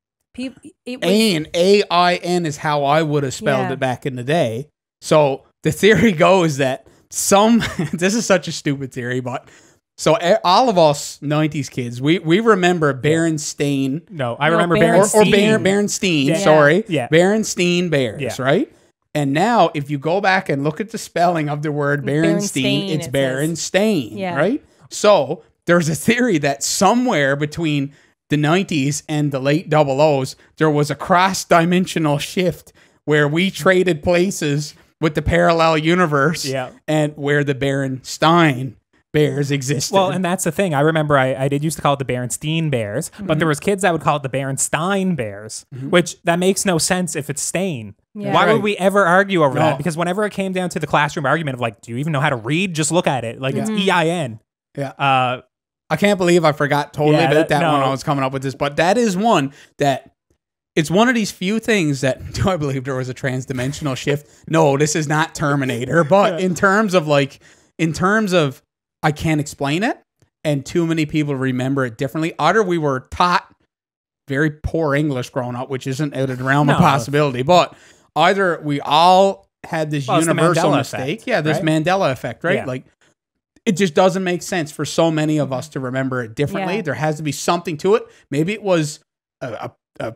A-I-N is how I would have spelled Yeah. it back in the day. So the theory goes that this is such a stupid theory, but so all of us 90s kids, we remember Berenstain. No, I No, remember Berenstain. Or Berenstain, Yeah. sorry. Yeah. Berenstain Bears, Yeah. right? And now, if you go back and look at the spelling of the word Berenstain, Berenstain, it's it Berenstain, Yeah. right? So there's a theory that somewhere between the 90s and the late 00s, there was a cross-dimensional shift where we traded places with the parallel universe Yeah. and where the Berenstain Bears existed. Well, and that's the thing. I remember I did used to call it the Berenstain Bears, but there was kids that would call it the Berenstain Bears, which that makes no sense if it's stain. Yeah. Why Right. would we ever argue over No. that? Because whenever it came down to the classroom argument of like, do you even know how to read? Just look at it. Like it's E-I-N. yeah. I can't believe I forgot totally Yeah, about that no. when I was coming up with this, but that is one that it's one of these few things that do I believe there was a trans-dimensional shift? No, this is not Terminator, but in terms of I can't explain it, and too many people remember it differently. Either we were taught very poor English growing up, which isn't out of the realm of No. possibility, but either we all had this Well, it's the universal Mandela mistake. effect, Yeah, this right? Mandela effect, right? Yeah. Like, it just doesn't make sense for so many of us to remember it differently. Yeah. There has to be something to it. Maybe it was a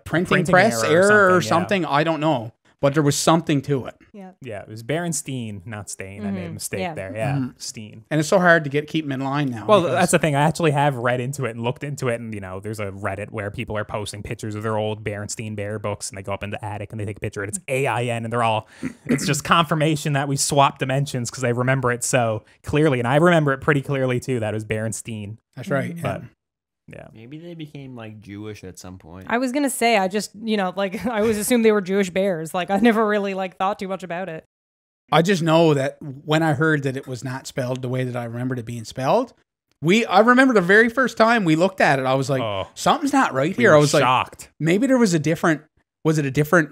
printing Printing press error or something, something. I don't know. But there was something to it. Yeah. Yeah, it was Berenstain, not Stain. I made a mistake Yeah. there. Yeah, Steen. And it's so hard to keep them in line now. Well, because- that's the thing. I actually have read into it and looked into it, and there's a Reddit where people are posting pictures of their old Berenstain Bear books, and they go up in the attic and they take a picture, and it's AIN, and it's just confirmation that we swapped dimensions because I remember it so clearly, and I remember it pretty clearly too. That it was Berenstain. that's right. Yeah. But yeah, Maybe they became like Jewish at some point. I was gonna say, I just, like I always assumed they were Jewish bears. Like I never really thought too much about it. I just know that when I heard that it was not spelled the way that I remembered it being spelled, I remember the very first time we looked at it, I was like, something's not right we here. were I was shocked. like, maybe there was a different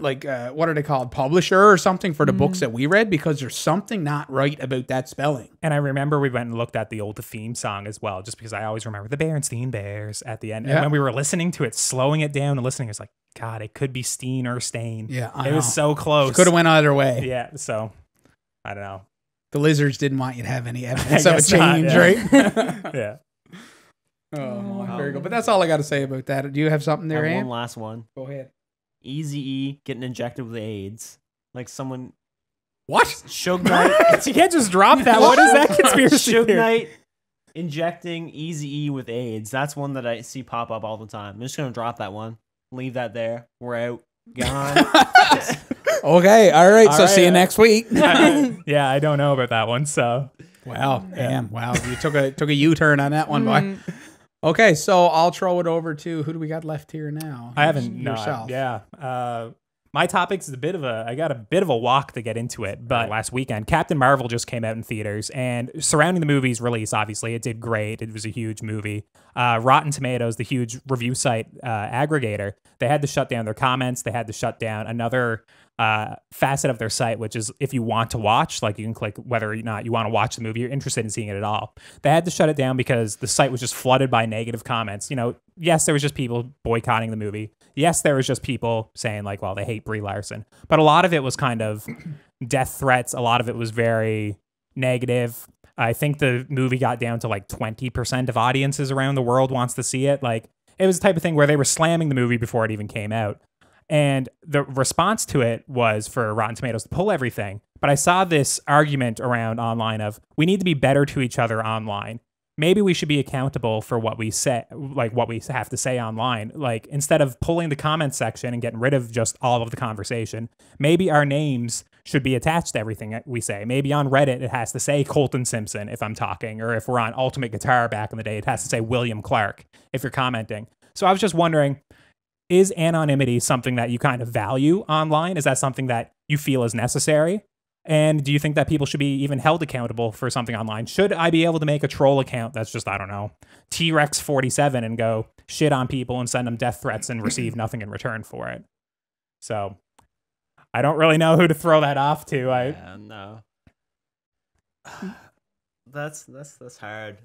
like, what are they called? Publisher or something for the books that we read, because there's something not right about that spelling. And I remember we went and looked at the old theme song as well, just because I always remember the Berenstain Bears at the end. Yeah. And when we were listening to it, slowing it down and listening, it's like, God, it could be Steen or Stain. Yeah, I it was know. so close. Could have went either way. Yeah, so I don't know. The lizards didn't want you to have any I evidence of a guess not, change, yeah. right? Yeah. Oh, my, very good. But that's all I got to say about that. Do you have something there, I have Ann? one last one. Go ahead. Eazy-E getting injected with AIDS. Like someone What? Suge Knight. You can't just drop that. What is that conspiracy Suge theory? Knight injecting Eazy-E with AIDS. That's one that I see pop up all the time. I'm just gonna drop that one. Leave that there. We're out. Gone. Okay. All right. All So see you right. next week. Yeah, I don't know about that one. So Wow. Damn. Wow. You took a U-turn on that one, boy. Okay. So I'll throw it over to who do we got left here now? I haven't yourself. Yeah. My topics is I got a bit of a walk to get into it, but last weekend, Captain Marvel just came out in theaters, and surrounding the movie's release, obviously, it did great. It was a huge movie. Rotten Tomatoes, the huge review site aggregator, they had to shut down their comments. They had to shut down another facet of their site, which is if you want to watch, like you can click whether or not you want to watch the movie, you're interested in seeing it at all. They had to shut it down because the site was just flooded by negative comments. Yes, there was just people boycotting the movie. Yes, there was just people saying like, well, they hate Brie Larson. But a lot of it was kind of death threats. A lot of it was very negative. I think the movie got down to like 20% of audiences around the world wants to see it. Like it was the type of thing where they were slamming the movie before it even came out. And the response to it was for Rotten Tomatoes to pull everything. But I saw this argument around online of we need to be better to each other online. Maybe we should be accountable for what we say, like what we have to say online. Like instead of pulling the comment section and getting rid of just all of the conversation, maybe our names should be attached to everything that we say. Maybe on Reddit, it has to say Colton Simpson if I'm talking, or if we're on Ultimate Guitar back in the day, it has to say William Clark if you're commenting. So I was just wondering, is anonymity something that you kind of value online? Is that something that you feel is necessary? And do you think that people should be even held accountable for something online? Should I be able to make a troll account that's just, I don't know, T-Rex 47 and go shit on people and send them death threats and receive nothing in return for it? So I don't really know who to throw that off to. Yeah, no. That's hard.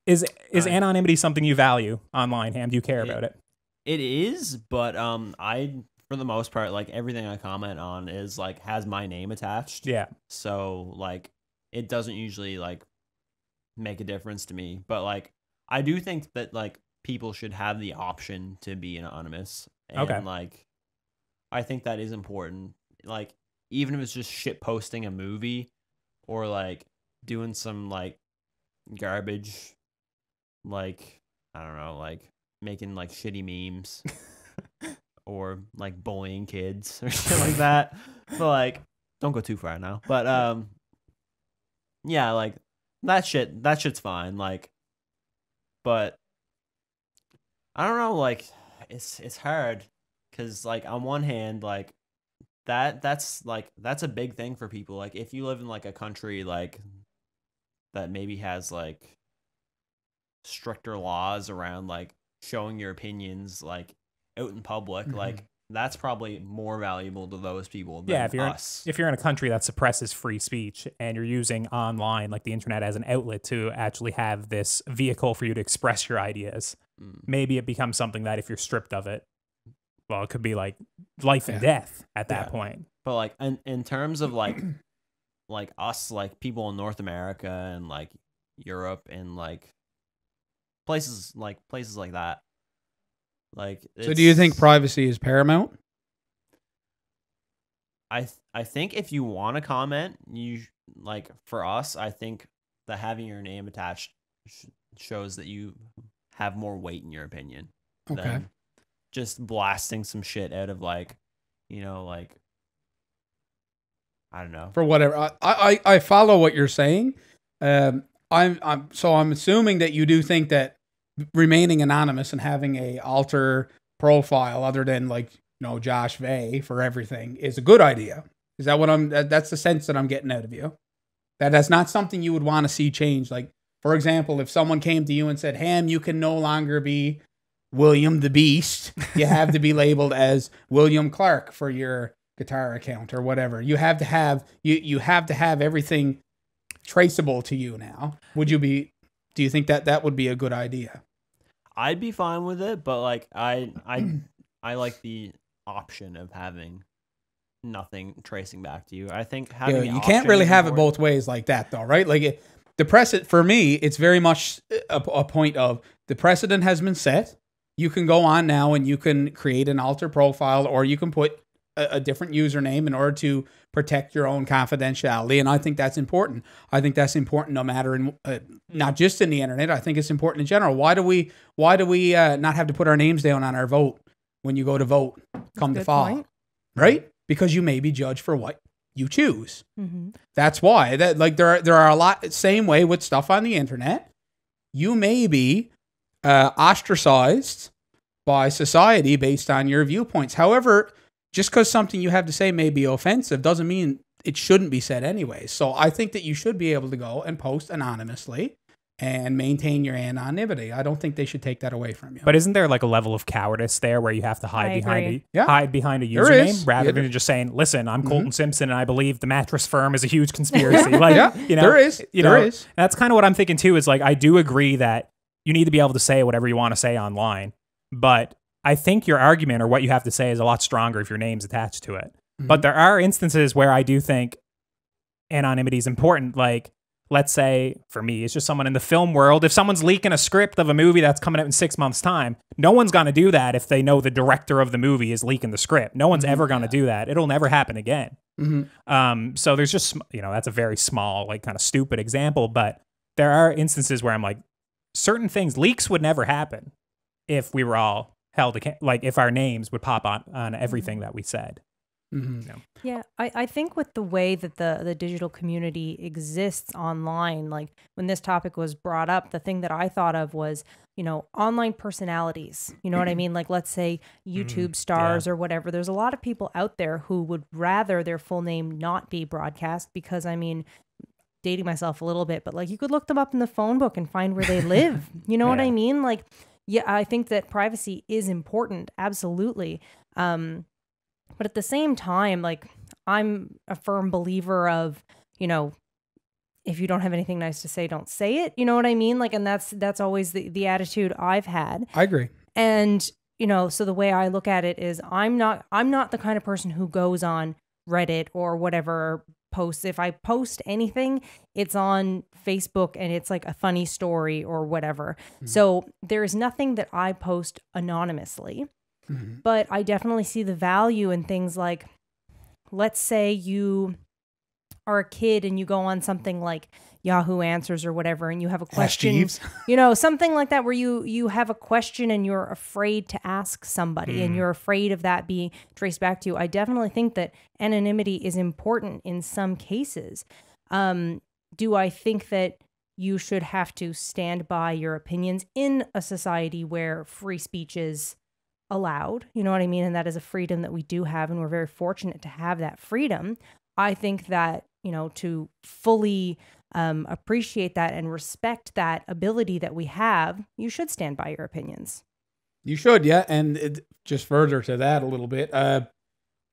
Is anonymity something you value online, Ham? Do you care about it? It is, but I, for the most part, like everything I comment on is like has my name attached. Yeah. So like it doesn't usually like make a difference to me, but like I do think that like people should have the option to be anonymous. And Okay. like I think that is important. Like even if it's just shit posting a movie or like doing some like garbage, like I don't know, like making like shitty memes or like bullying kids or shit like that. But like don't go too far now. But yeah, like that shit's fine. Like, but I don't know, like it's hard because like on one hand, like that's a big thing for people. Like if you live in like a country like that maybe has like stricter laws around like showing your opinions like out in public, like that's probably more valuable to those people than us. If you're in a country that suppresses free speech and you're using online, like the internet, as an outlet to actually have this vehicle for you to express your ideas, maybe it becomes something that if you're stripped of it, well, it could be like life and death at that point. But like in terms of like like us, like people in North America and like Europe and like places like that. Like, so do you think privacy is paramount? I think if you want to comment, you like for us, I think that having your name attached shows that you have more weight in your opinion than just blasting some shit out of like, you know, like I don't know. For whatever. I follow what you're saying. I'm assuming that you do think that remaining anonymous and having a alter profile other than like, you know, Josh Vey for everything is a good idea. Is that what that's the sense that I'm getting out of you? That's not something you would want to see change. Like, for example, if someone came to you and said, Ham, you can no longer be William the Beast. You have to be labeled as William Clark for your guitar account or whatever. You have to have everything traceable to you now. Do you think that would be a good idea? I'd be fine with it, but like I like the option of having nothing tracing back to you. I think having you can't really have it both ways like that though, right? Like the precedent for me, it's very much a point of the precedent has been set. You can go on now and you can create an alter profile, or you can put a different username in order to protect your own confidentiality. And I think that's important. I think that's important no matter in not just in the internet. I think it's important in general. Why do we not have to put our names down on our vote when you go to vote come the fall? Right? Because you may be judged for what you choose. That's why there are a lot, same way with stuff on the internet. You may be ostracized by society based on your viewpoints. However, just because something you have to say may be offensive doesn't mean it shouldn't be said anyway. So I think that you should be able to go and post anonymously and maintain your anonymity. I don't think they should take that away from you. But isn't there like a level of cowardice there where you have to hide behind a There username is. rather than just saying, "Listen, I'm Colton Simpson and I believe the mattress firm is a huge conspiracy." Like, you know, there is. There is. That's kind of what I'm thinking too. Is like I do agree that you need to be able to say whatever you want to say online, but I think your argument or what you have to say is a lot stronger if your name's attached to it. But there are instances where I do think anonymity is important. Like, let's say, for me, it's just someone in the film world. If someone's leaking a script of a movie that's coming out in 6 months' time, no one's going to do that if they know the director of the movie is leaking the script. No one's ever going to do that. It'll never happen again. So there's just, you know, that's a very small, like kind of stupid example. But there are instances where I'm like, certain things, leaks would never happen if we were all held, like if our names would pop on everything that we said. Mhm. You know? Yeah, I think with the way that the digital community exists online, like when this topic was brought up, the thing that I thought of was, online personalities. You know what I mean? Like, let's say YouTube stars or whatever. There's a lot of people out there who would rather their full name not be broadcast because, I mean, dating myself a little bit, but like you could look them up in the phone book and find where they live. You know what I mean? Like, yeah, I think that privacy is important. Absolutely. But at the same time, like I'm a firm believer of, if you don't have anything nice to say, don't say it. You know what I mean? Like, and that's always the attitude I've had. I agree. And, so the way I look at it is I'm not the kind of person who goes on Reddit or whatever posts. If I post anything, it's on Facebook and it's like a funny story or whatever. Mm-hmm. So there is nothing that I post anonymously. Mm-hmm. But I definitely see the value in things like, let's say you are a kid and you go on something like Yahoo Answers or whatever, and you have a question, something like that, where you have a question and you're afraid to ask somebody and you're afraid of that being traced back to you. I definitely think that anonymity is important in some cases. Do I think that you should have to stand by your opinions in a society where free speech is allowed? You know what I mean? And that is a freedom that we do have, and we're very fortunate to have that freedom. I think that, to fully appreciate that and respect that ability that we have, you should stand by your opinions. You should, yeah. And just further to that a little bit, I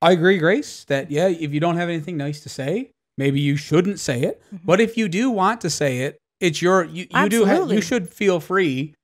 agree, Grace, that, yeah, if you don't have anything nice to say, maybe you shouldn't say it. Mm-hmm. But if you do want to say it, it's you should feel free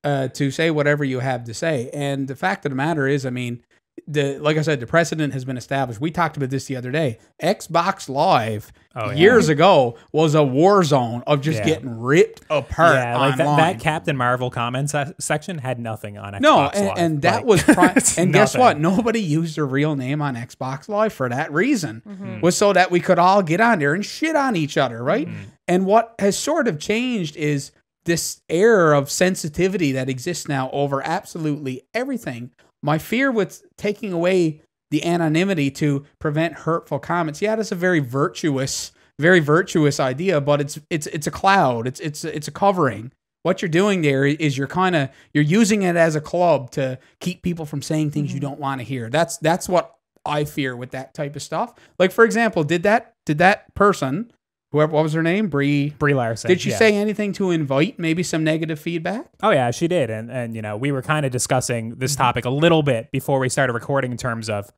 to say whatever you have to say. And the fact of the matter is, I mean, like I said, the precedent has been established. We talked about this the other day. Xbox Live years ago was a war zone of just getting ripped apart. Yeah, like that Captain Marvel comments section had nothing on Xbox Live. And that was and guess what? Nobody used their real name on Xbox Live for that reason. Mm-hmm. Was so that we could all get on there and shit on each other, right? Mm-hmm. And what has sort of changed is this air of sensitivity that exists now over absolutely everything. My fear with taking away the anonymity to prevent hurtful comments, that's a very virtuous idea, but it's a cloud. It's a covering. What you're doing there is you're using it as a club to keep people from saying things you don't want to hear. That's what I fear with that type of stuff. Like, for example, did that person, what was her name? Brie Larson. Did she say anything to invite maybe some negative feedback? Oh yeah, she did. And we were kind of discussing this topic a little bit before we started recording in terms of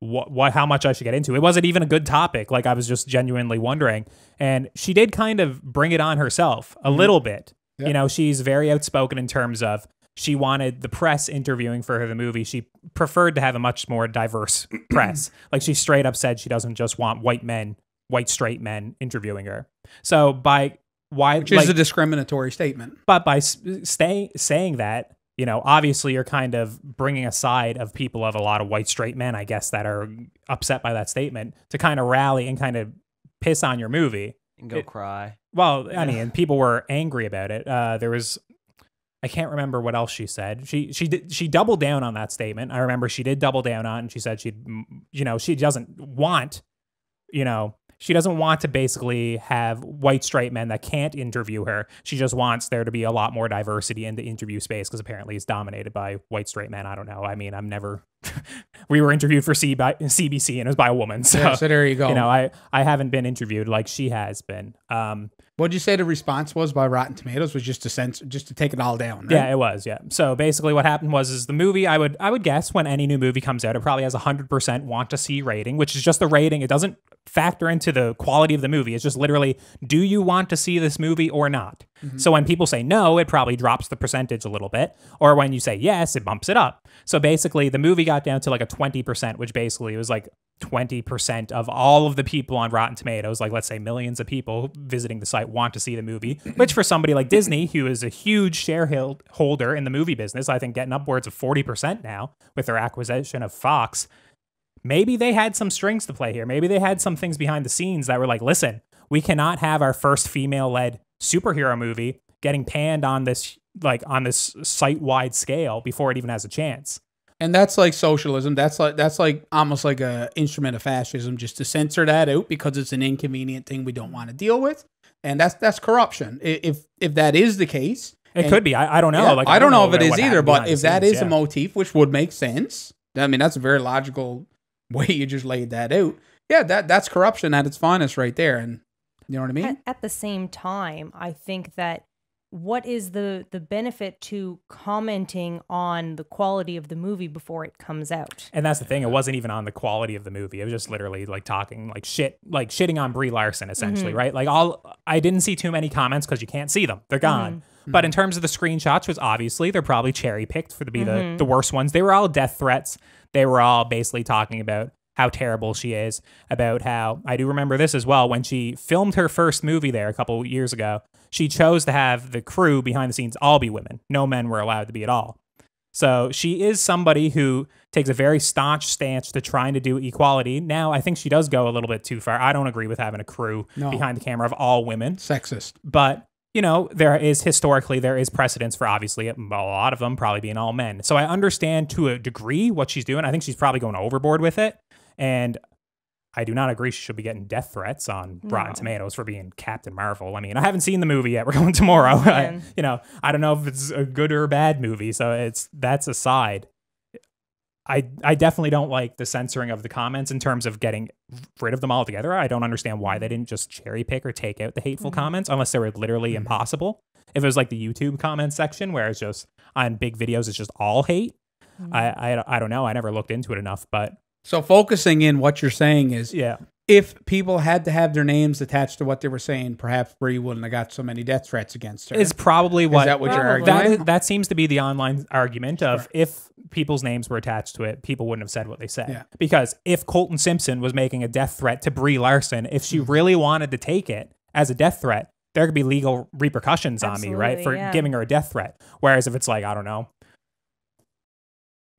how much I should get into. It wasn't even a good topic. Like, I was just genuinely wondering. And she did kind of bring it on herself a little bit. Yep. She's very outspoken in terms of she wanted the press interviewing for her the movie. She preferred to have a much more diverse press. Like, she straight up said she doesn't just want white straight men interviewing her. So which is a discriminatory statement. But by saying that, obviously you're kind of bringing a side of people of a lot of white straight men, I guess, that are upset by that statement to kind of rally and kind of piss on your movie and go cry. Well, I mean, people were angry about it. There was, I can't remember what else she said. She doubled down on that statement. I remember she did double down on it, and she said she doesn't want, she doesn't want to basically have white straight men that can't interview her. She just wants there to be a lot more diversity in the interview space because apparently it's dominated by white straight men. I don't know. I mean, we were interviewed for CBC and it was by a woman. So there you go. I haven't been interviewed like she has been. What'd you say the response was by Rotten Tomatoes? Was just to take it all down, right? Yeah, it was. Yeah. So basically, what happened was the movie. I would guess when any new movie comes out, it probably has 100% want to see rating, which is just the rating. It doesn't factor into the quality of the movie. It's just literally, do you want to see this movie or not? Mm-hmm. So when people say no, it probably drops the percentage a little bit, or when you say yes, it bumps it up. So basically, the movie got down to like a 20%, which basically was like 20% of all of the people on Rotten Tomatoes, like let's say millions of people visiting the site want to see the movie, which for somebody like Disney, who is a huge shareholder in the movie business, I think getting upwards of 40% now with their acquisition of Fox, maybe they had some strings to play here. Maybe they had some things behind the scenes that were like, listen, we cannot have our first female-led superhero movie getting panned on this site-wide scale before it even has a chance. And that's like socialism. That's like almost like a instrument of fascism, just to censor that out because it's an inconvenient thing we don't want to deal with. And that's corruption. If that is the case, it could be. I don't know. Yeah, Like I don't know if it what is either. happened But behind if the that scenes, is a motif, which would make sense, I mean, that's a very logical way you just laid that out. Yeah, that's corruption at its finest, right there. And you know what I mean? At the same time, I think that what is the benefit to commenting on the quality of the movie before it comes out? And that's the thing. It wasn't even on the quality of the movie. It was just literally like talking like shit, like shitting on Brie Larson, essentially, right? Like I didn't see too many comments because you can't see them. They're gone. But in terms of the screenshots, was obviously they're probably cherry picked for to be the worst ones. They were all death threats. They were all basically talking about how terrible she is, about how, I do remember this as well, when she filmed her first movie there a couple years ago, she chose to have the crew behind the scenes all be women. No men were allowed to be at all. So she is somebody who takes a very staunch stance to trying to do equality. Now, I think she does go a little bit too far. I don't agree with having a crew behind the camera of all women. Sexist. But, you know, there is precedence for obviously a lot of them probably being all men. So I understand to a degree what she's doing. I think she's probably going overboard with it. And I do not agree she should be getting death threats on Rotten Tomatoes for being Captain Marvel. I mean, I haven't seen the movie yet. We're going tomorrow. I don't know if it's a good or a bad movie. So that's aside. I definitely don't like the censoring of the comments in terms of getting rid of them altogether. I don't understand why they didn't just cherry pick or take out the hateful comments unless they were literally impossible. If it was like the YouTube comment section where it's just on big videos, it's just all hate. I don't know. I never looked into it enough, but. So focusing in what you're saying is, if people had to have their names attached to what they were saying, perhaps Brie wouldn't have got so many death threats against her. Is probably what. Is that what you're arguing? That seems to be the online argument of if people's names were attached to it, people wouldn't have said what they said. Yeah. Because if Colton Simpson was making a death threat to Brie Larson, if she really wanted to take it as a death threat, there could be legal repercussions on me, right, for giving her a death threat. Whereas if it's like, I don't know,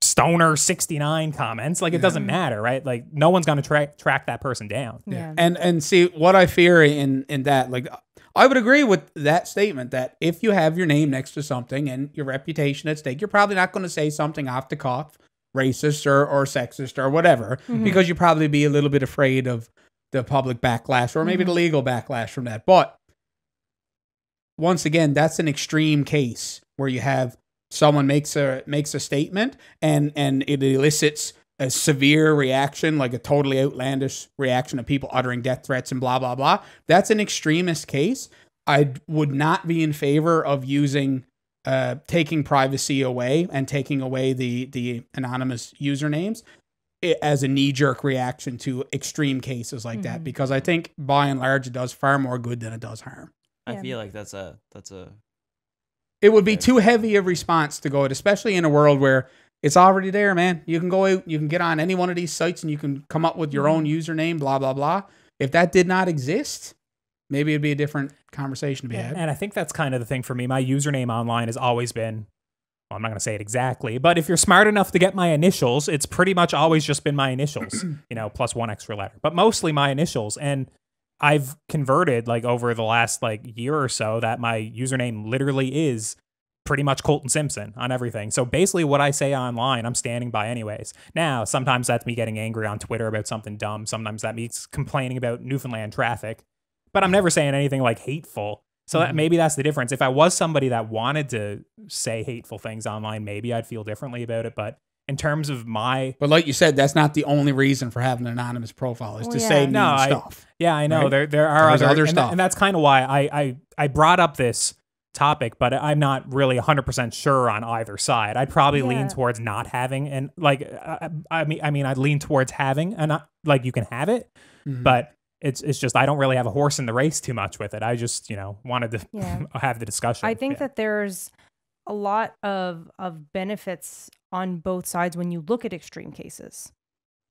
Stoner 69 comments, like it doesn't matter, right? Like no one's going to track that person down. Yeah. And see what I fear in that, like I would agree with that statement that if you have your name next to something and your reputation at stake, you're probably not going to say something off the cuff, racist or sexist or whatever, because you probably be a little bit afraid of the public backlash or maybe the legal backlash from that. But once again, that's an extreme case where you have someone makes a statement and it elicits a severe reaction, like a totally outlandish reaction of people uttering death threats and blah, blah, blah. That's an extremist case. I would not be in favor of using, taking privacy away and taking away the anonymous usernames as a knee-jerk reaction to extreme cases like that, because I think by and large it does far more good than it does harm. I feel like that's a It would be too heavy a response to go out, especially in a world where it's already there, man. You can go out, you can get on any one of these sites and you can come up with your own username, blah, blah, blah. If that did not exist, maybe it'd be a different conversation to be had. And I think that's kind of the thing for me. My username online has always been, well, I'm not going to say it exactly, but if you're smart enough to get my initials, it's pretty much always just been my initials, plus one extra letter, but mostly my initials. And I've converted like over the last like year or so that my username literally is pretty much Colton Simpson on everything. So basically what I say online, I'm standing by anyways. Now, sometimes that's me getting angry on Twitter about something dumb. Sometimes that means complaining about Newfoundland traffic, but I'm never saying anything like hateful. So that maybe that's the difference. If I was somebody that wanted to say hateful things online, maybe I'd feel differently about it. But in terms of my... But like you said, that's not the only reason for having an anonymous profile is to say mean stuff. Yeah, I know. Right? There are other stuff. And that's kind of why I brought up this topic, but I'm not really 100% sure on either side. I'd probably lean towards not having, and like, I mean, I'd lean towards having, and like you can have it, but it's just, I don't really have a horse in the race too much with it. I just, wanted to have the discussion. I think that there's a lot of benefits on both sides when you look at extreme cases.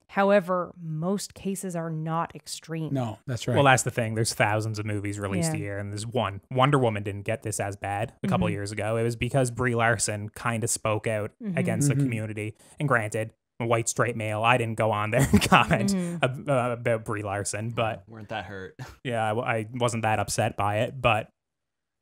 However, most cases are not extreme. No, that's right. Well, that's the thing. There's thousands of movies released a year, and there's one. Wonder Woman didn't get this as bad a couple of years ago. It was because Brie Larson kind of spoke out against the community. And granted, I'm a white straight male. I didn't go on there and comment about Brie Larson, but weren't that hurt. Yeah, I wasn't that upset by it, but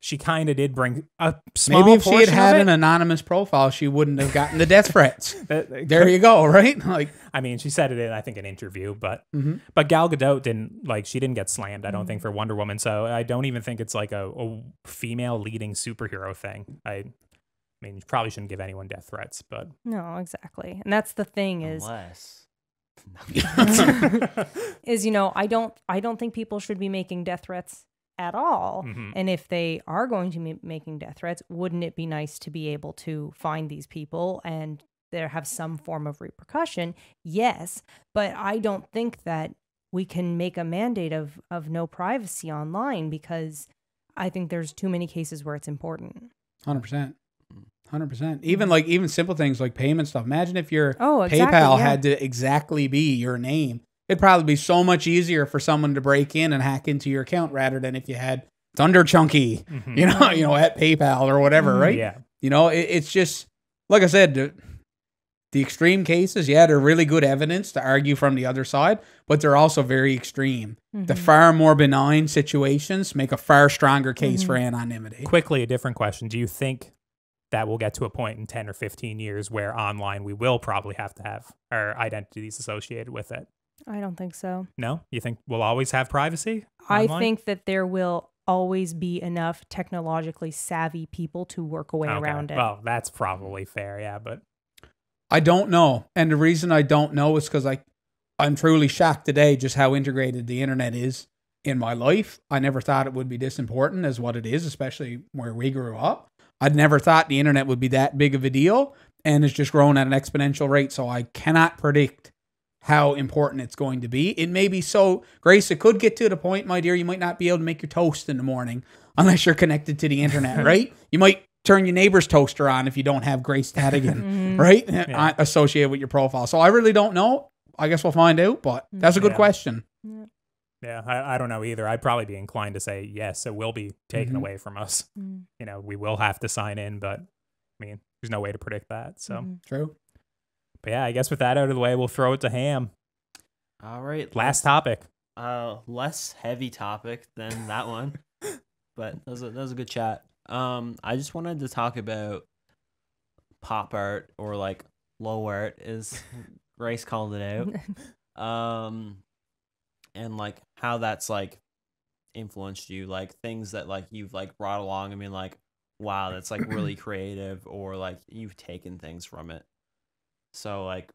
she kind of did bring a small Maybe if she had portion had of an it. anonymous profile, she wouldn't have gotten the death threats. That There you go, right? Like, I mean, she said it in, I think, an interview, but mhm. but Gal Gadot she didn't get slammed, I don't think, for Wonder Woman. So I don't even think it's like a female leading superhero thing. I mean, you probably shouldn't give anyone death threats, but No, exactly. And that's the thing Unless. is, you know, I don't think people should be making death threats at all. Mhm. And if they are going to be making death threats, wouldn't it be nice to be able to find these people and there have some form of repercussion? Yes, but I don't think that we can make a mandate of no privacy online, because I think there's too many cases where it's important. 100%. 100%. Even simple things like payment stuff. Imagine if your Exactly, PayPal yeah. had to exactly be your name. It'd probably be so much easier for someone to break in and hack into your account rather than if you had Thunder Chunky, you know, at PayPal or whatever, right? Yeah. You know, it's just, like I said, the extreme cases, yeah, they're really good evidence to argue from the other side, but they're also very extreme. The far more benign situations make a far stronger case for anonymity. Quickly, a different question. Do you think that we'll get to a point in 10 or 15 years where online we will probably have to have our identities associated with it? I don't think so. No? You think we'll always have privacy I online? think that there will always be enough technologically savvy people to work a way around it. Well, that's probably fair, yeah, but I don't know. And the reason I don't know is because I'm truly shocked today just how integrated the internet is in my life. I never thought it would be this important as what it is, especially where we grew up. I'd never thought the internet would be that big of a deal, and it's just grown at an exponential rate. So I cannot predict how important it's going to be. It may be so, Grace, it could get to the point, my dear, you might not be able to make your toast in the morning unless you're connected to the internet, right? You might turn your neighbor's toaster on if you don't have Grace Tatigian, right? Yeah. Associated with your profile. So I really don't know. I guess we'll find out, but that's a good question. yeah, I don't know either. I'd probably be inclined to say yes, it will be taken away from us. You know, we will have to sign in, but I mean, there's no way to predict that. So, True. but yeah, I guess with that out of the way, we'll throw it to Ham. All right. Last topic. Less heavy topic than that one, but that was a good chat. I just wanted to talk about pop art, or like low art, as Grace called it out. And like how that's like influenced you, like things that like you've like brought along. I mean, like, wow, that's like really creative, or like you've taken things from it. So like,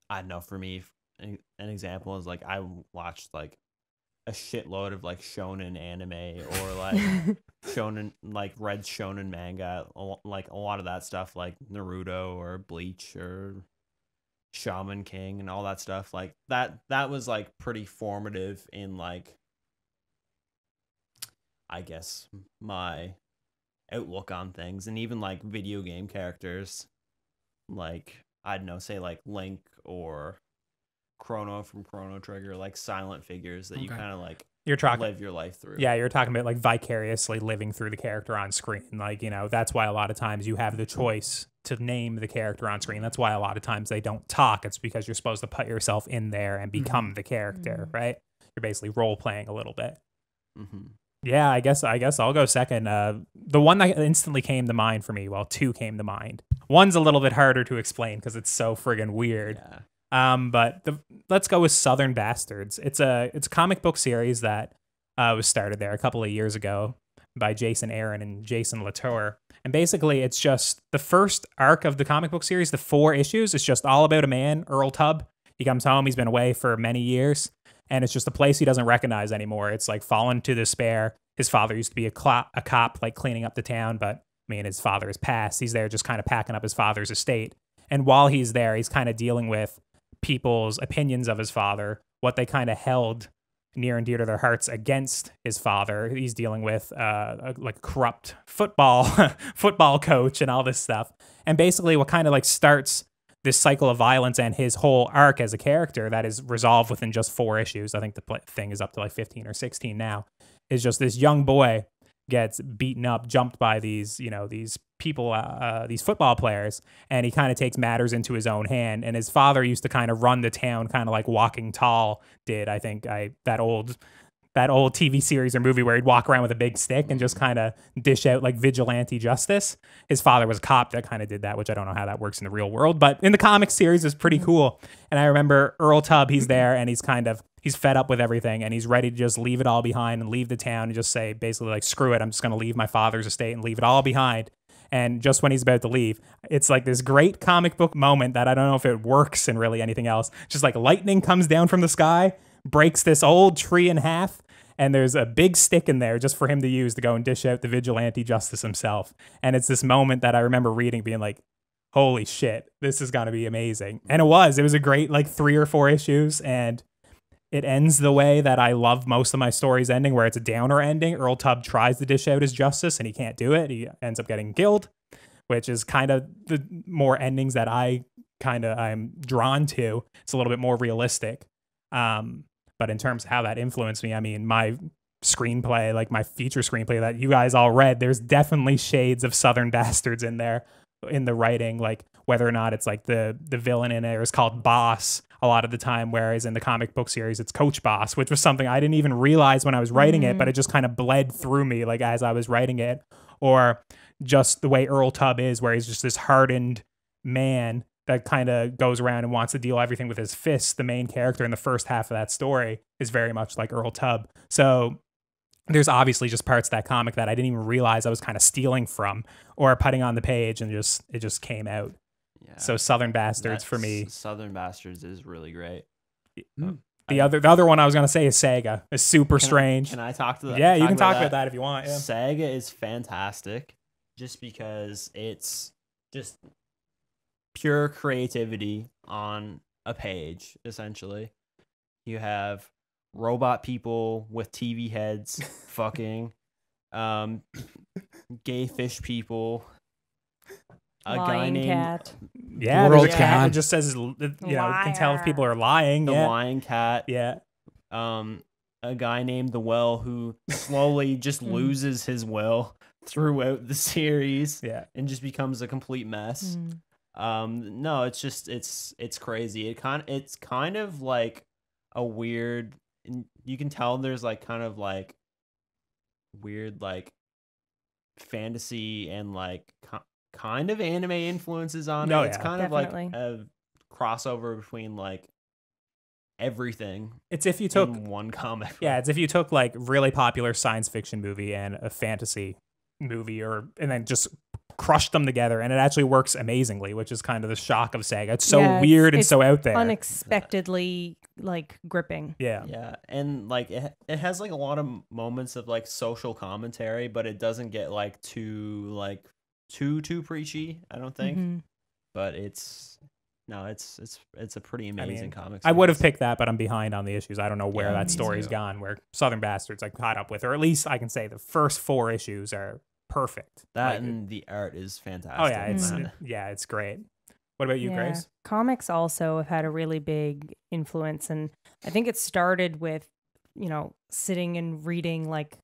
I don't know, for me, an example is like I watched like a shitload of like shonen anime, or like shonen, like red shonen manga, like a lot of that stuff, like Naruto or Bleach or Shaman King and all that stuff. Like that was like pretty formative in like, I guess, my outlook on things. And even like video game characters, like I don't know, say like Link or Chrono from Chrono Trigger, like silent figures that you kind of like You're talking, live your life through. yeah, you're talking about like vicariously living through the character on screen. Like, you know, that's why a lot of times you have the choice to name the character on screen. That's why a lot of times they don't talk. It's because you're supposed to put yourself in there and become the character, right? You're basically role playing a little bit. Yeah, I guess I'll go second. The one that instantly came to mind for me, well, two came to mind. One's a little bit harder to explain because it's so friggin' weird. But let's go with Southern Bastards. It's a comic book series that was started there a couple of years ago by Jason Aaron and Jason Latour. And basically, it's just the first arc of the comic book series, the 4 issues. It's just all about a man, Earl Tubb. He comes home. He's been away for many years. And it's just a place he doesn't recognize anymore. It's like fallen to despair. His father used to be a cop, like cleaning up the town. But, I mean, his father has passed. He's there just kind of packing up his father's estate. And while he's there, he's kind of dealing with people's opinions of his father, what they kind of held near and dear to their hearts against his father. He's dealing with like corrupt football coach and all this stuff. And basically what kind of like starts this cycle of violence and his whole arc as a character that is resolved within just 4 issues. I think the thing is up to like 15 or 16 now, is just this young boy gets beaten up, jumped by these, you know, these people, these football players, and he kind of takes matters into his own hand. And his father used to kind of run the town, kind of like Walking Tall did. I think that old that old TV series or movie where he'd walk around with a big stick and just kind of dish out like vigilante justice. His father was a cop that kind of did that, which I don't know how that works in the real world, but in the comic series it's pretty cool. And I remember Earl Tubb, he's there and he's fed up with everything and he's ready to just leave it all behind and leave the town and just say basically like, screw it, I'm just going to leave my father's estate and leave it all behind. And just when he's about to leave, it's like this great comic book moment that I don't know if it works in really anything else. Just like lightning comes down from the sky, breaks this old tree in half, and there's a big stick in there just for him to use to go and dish out the vigilante justice himself. And it's this moment that I remember reading being like, holy shit, this is going to be amazing. And it was a great like 3 or 4 issues, and it ends the way that I love most of my stories ending, where it's a downer ending. Earl Tubb tries to dish out his justice and he can't do it. He ends up getting killed, which is kind of the more endings that I'm drawn to. It's a little bit more realistic. But in terms of how that influenced me, I mean, my screenplay, like my feature screenplay that you guys all read, there's definitely shades of Southern Bastards in there in the writing, like whether or not it's like the villain in it is called Boss a lot of the time, whereas in the comic book series it's Coach Boss, which was something I didn't even realize when I was writing it, but it just kind of bled through me like as I was writing it. Or just the way Earl Tubb is, where he's just this hardened man that kind of goes around and wants to deal everything with his fists. The main character in the first half of that story is very much like Earl Tubb. So there's obviously just parts of that comic that I didn't even realize I was kind of stealing from or putting on the page, and it just came out. Yeah. So Southern Bastards for me. Southern Bastards is really great. The other one I was going to say is Saga. It's super strange. Can I talk to that? Yeah, you can talk about that if you want. Yeah. Saga is fantastic just because it's just pure creativity on a page, essentially. You have robot people with TV heads fucking, gay fish people, a guy named cat. Yeah, World there's a cat cat. that just says, you know, can tell if people are lying. the Yeah. lion cat. Yeah. A guy named the Well who slowly just loses his will throughout the series. Yeah. And just becomes a complete mess. No, it's just it's crazy. It's kind of like a weird, you can tell there's like kind of like weird like fantasy and like kind of anime influences on it. It's kind definitely. of like a crossover between like everything. It's if you took in one comic. Yeah, it's if you took like really popular science fiction movie and a fantasy movie, and then just crushed them together, and it actually works amazingly, which is kind of the shock of Saga. It's so weird and so out there. Unexpectedly like gripping. Yeah. And like it has like a lot of moments of like social commentary, but it doesn't get like too preachy, I don't think. But it's a pretty amazing comic series. I would have picked that, but I'm behind on the issues. I don't know where that story's gone, where Southern Bastards I caught up with, or at least I can say the first 4 issues are perfect. That and the art is fantastic. Oh yeah, it's great. What about you, Grace? Comics also have had a really big influence, and I think it started with, you know, sitting and reading like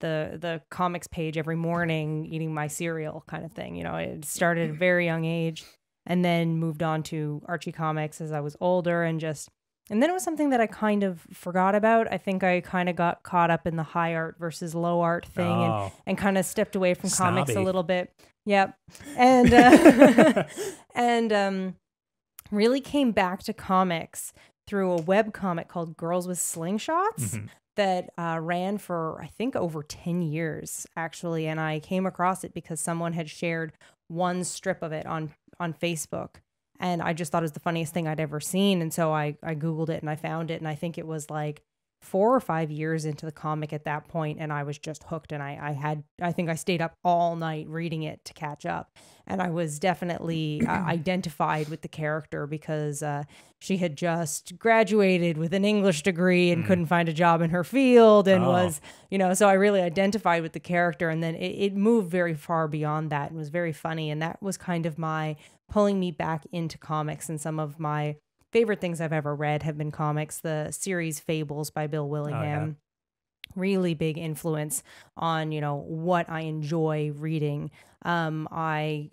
the comics page every morning, eating my cereal kind of thing. You know, it started at a very young age, and then moved on to Archie comics as I was older, and then it was something that I kind of forgot about. I think I kind of got caught up in the high art versus low art thing, and kind of stepped away from comics a little bit. Yep. And and really came back to comics through a web comic called Girls with Slingshots that ran for I think over 10 years actually, and I came across it because someone had shared one strip of it on Facebook. And I just thought it was the funniest thing I'd ever seen. And so I Googled it and I found it. And I think it was like 4 or 5 years into the comic at that point, and I was just hooked. And I think I stayed up all night reading it to catch up. And I was definitely identified with the character because she had just graduated with an English degree and couldn't find a job in her field and was, you know, so I really identified with the character. And then it moved very far beyond that and was very funny. And that was kind of my pulling me back into comics. And some of my favorite things I've ever read have been comics. The series Fables by Bill Willingham, really big influence on, you know, what I enjoy reading. I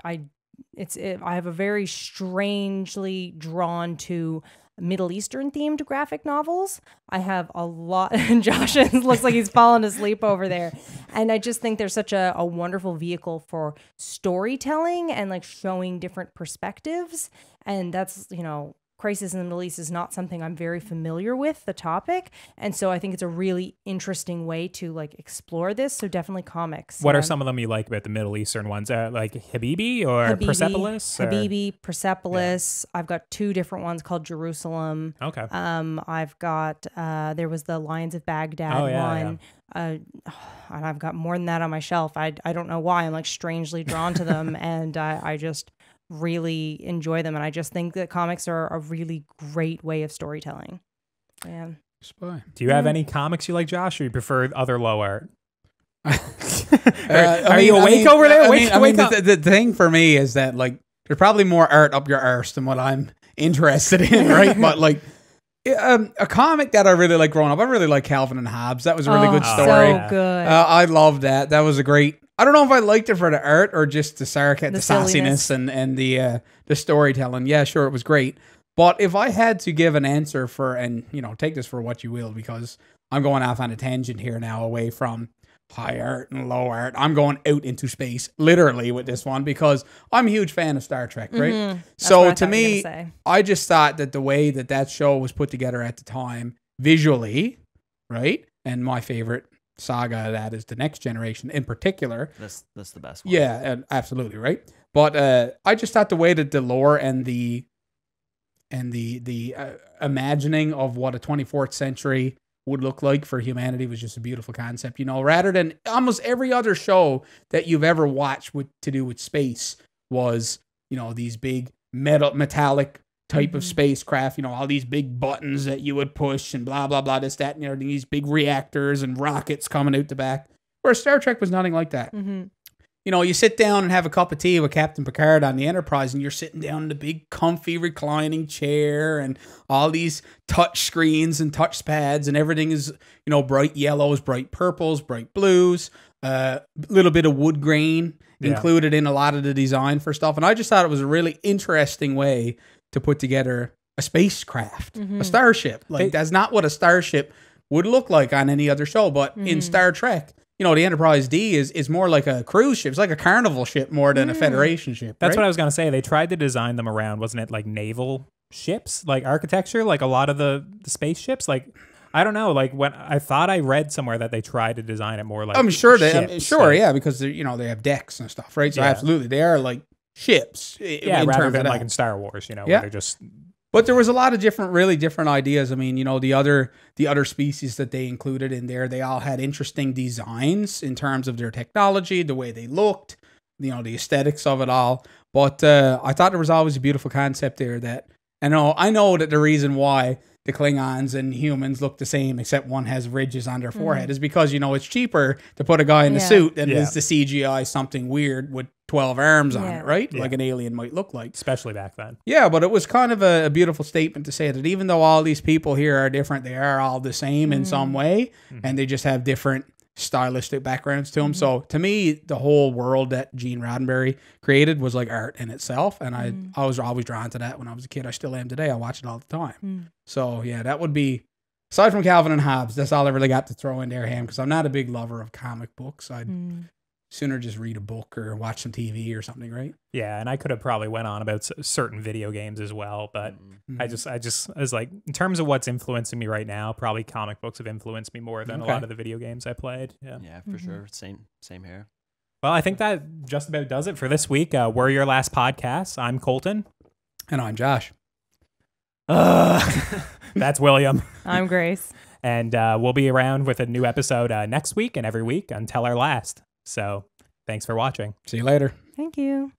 have a very strangely drawn to Middle Eastern themed graphic novels. I have a lot. And Josh looks like he's fallen asleep over there. And I just think there's such a wonderful vehicle for storytelling and like showing different perspectives. And that's, Crisis in the Middle East is not something I'm very familiar with, the topic. And so I think it's a really interesting way to like explore this. So definitely comics. What are some of them you like about the Middle Eastern ones? Like Habibi or Persepolis? Habibi, Persepolis. Yeah. I've got 2 different ones called Jerusalem. Okay. I've got, there was the Lions of Baghdad one. Yeah. And I've got more than that on my shelf. I don't know why. I'm like strangely drawn to them. And I just really enjoy them, and I just think that comics are a really great way of storytelling. Yeah. Do you have any comics you like, Josh, or you prefer other low art? Are you awake over there? Wake up. The thing for me is that like there's probably more art up your arse than what I'm interested in, right? But like a comic that I really like growing up, I really like Calvin and Hobbes. That was a really good story. So good. I loved that. That was a great. I don't know if I liked it for the art or just the sarcasm, the sassiness, and the storytelling. Yeah, sure, it was great. But if I had to give an answer for, and take this for what you will, because I'm going off on a tangent here now, away from high art and low art. I'm going out into space, literally, with this one, because I'm a huge fan of Star Trek, right? Mm-hmm. So to me, I just thought that the way that show was put together at the time, visually, right, and my favorite saga of that is The Next Generation in particular. That's the best one. Yeah, and absolutely, right? But I just thought the way that the lore and the imagining of what a 24th century would look like for humanity was just a beautiful concept, rather than almost every other show that you've ever watched to do with space was, these big metallic type of spacecraft, all these big buttons that you would push and blah, blah, blah, this, that, and everything, these big reactors and rockets coming out the back. Whereas Star Trek was nothing like that. Mm-hmm. You sit down and have a cup of tea with Captain Picard on the Enterprise, and you're sitting down in the big, comfy, reclining chair, and all these touch screens and touch pads, and everything is, bright yellows, bright purples, bright blues, a little bit of wood grain included in a lot of the design for stuff. And I just thought it was a really interesting way to put together a spacecraft, a starship. Like, that's not what a starship would look like on any other show, but in Star Trek, the Enterprise D is more like a cruise ship. It's like a carnival ship more than a Federation ship. That's right? what I was going to say. They tried to design them around, wasn't it, like naval ships, like architecture, like a lot of the spaceships? Like, I don't know. Like, when I thought I read somewhere that they tried to design it more like I'm sure ships, because they have decks and stuff, right? So absolutely, they are like ships. Rather than like in Star Wars, where they're just. But there was a lot of really different ideas. I mean, the other species that they included in there, they all had interesting designs in terms of their technology, the way they looked, the aesthetics of it all. But I thought there was always a beautiful concept there that, I know that the reason why the Klingons and humans look the same, except one has ridges on their forehead, is because, it's cheaper to put a guy in the suit than it is to CGI something weird with 12 arms on it, right? Like an alien might look like. Especially back then. Yeah, but it was kind of a beautiful statement to say that even though all these people here are different, they are all the same in some way, and they just have different stylistic backgrounds to them. So to me, the whole world that Gene Roddenberry created was like art in itself, and I was always drawn to that when I was a kid. I still am today. I watch it all the time. So yeah, that would be, aside from Calvin and Hobbes, that's all I really got to throw in there, Ham, because I'm not a big lover of comic books. I'd sooner just read a book or watch some TV or something, right? Yeah, and I could have probably went on about certain video games as well, but I was like, in terms of what's influencing me right now, probably comic books have influenced me more than a lot of the video games I played. Yeah, for sure. Same here. Well, I think that just about does it for this week. We're your last podcast. I'm Colton. And I'm Josh. That's William. I'm Grace. And we'll be around with a new episode next week and every week until our last. So thanks for watching. See you later. Thank you.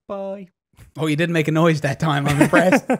Bye. Oh, you didn't make a noise that time. I'm impressed.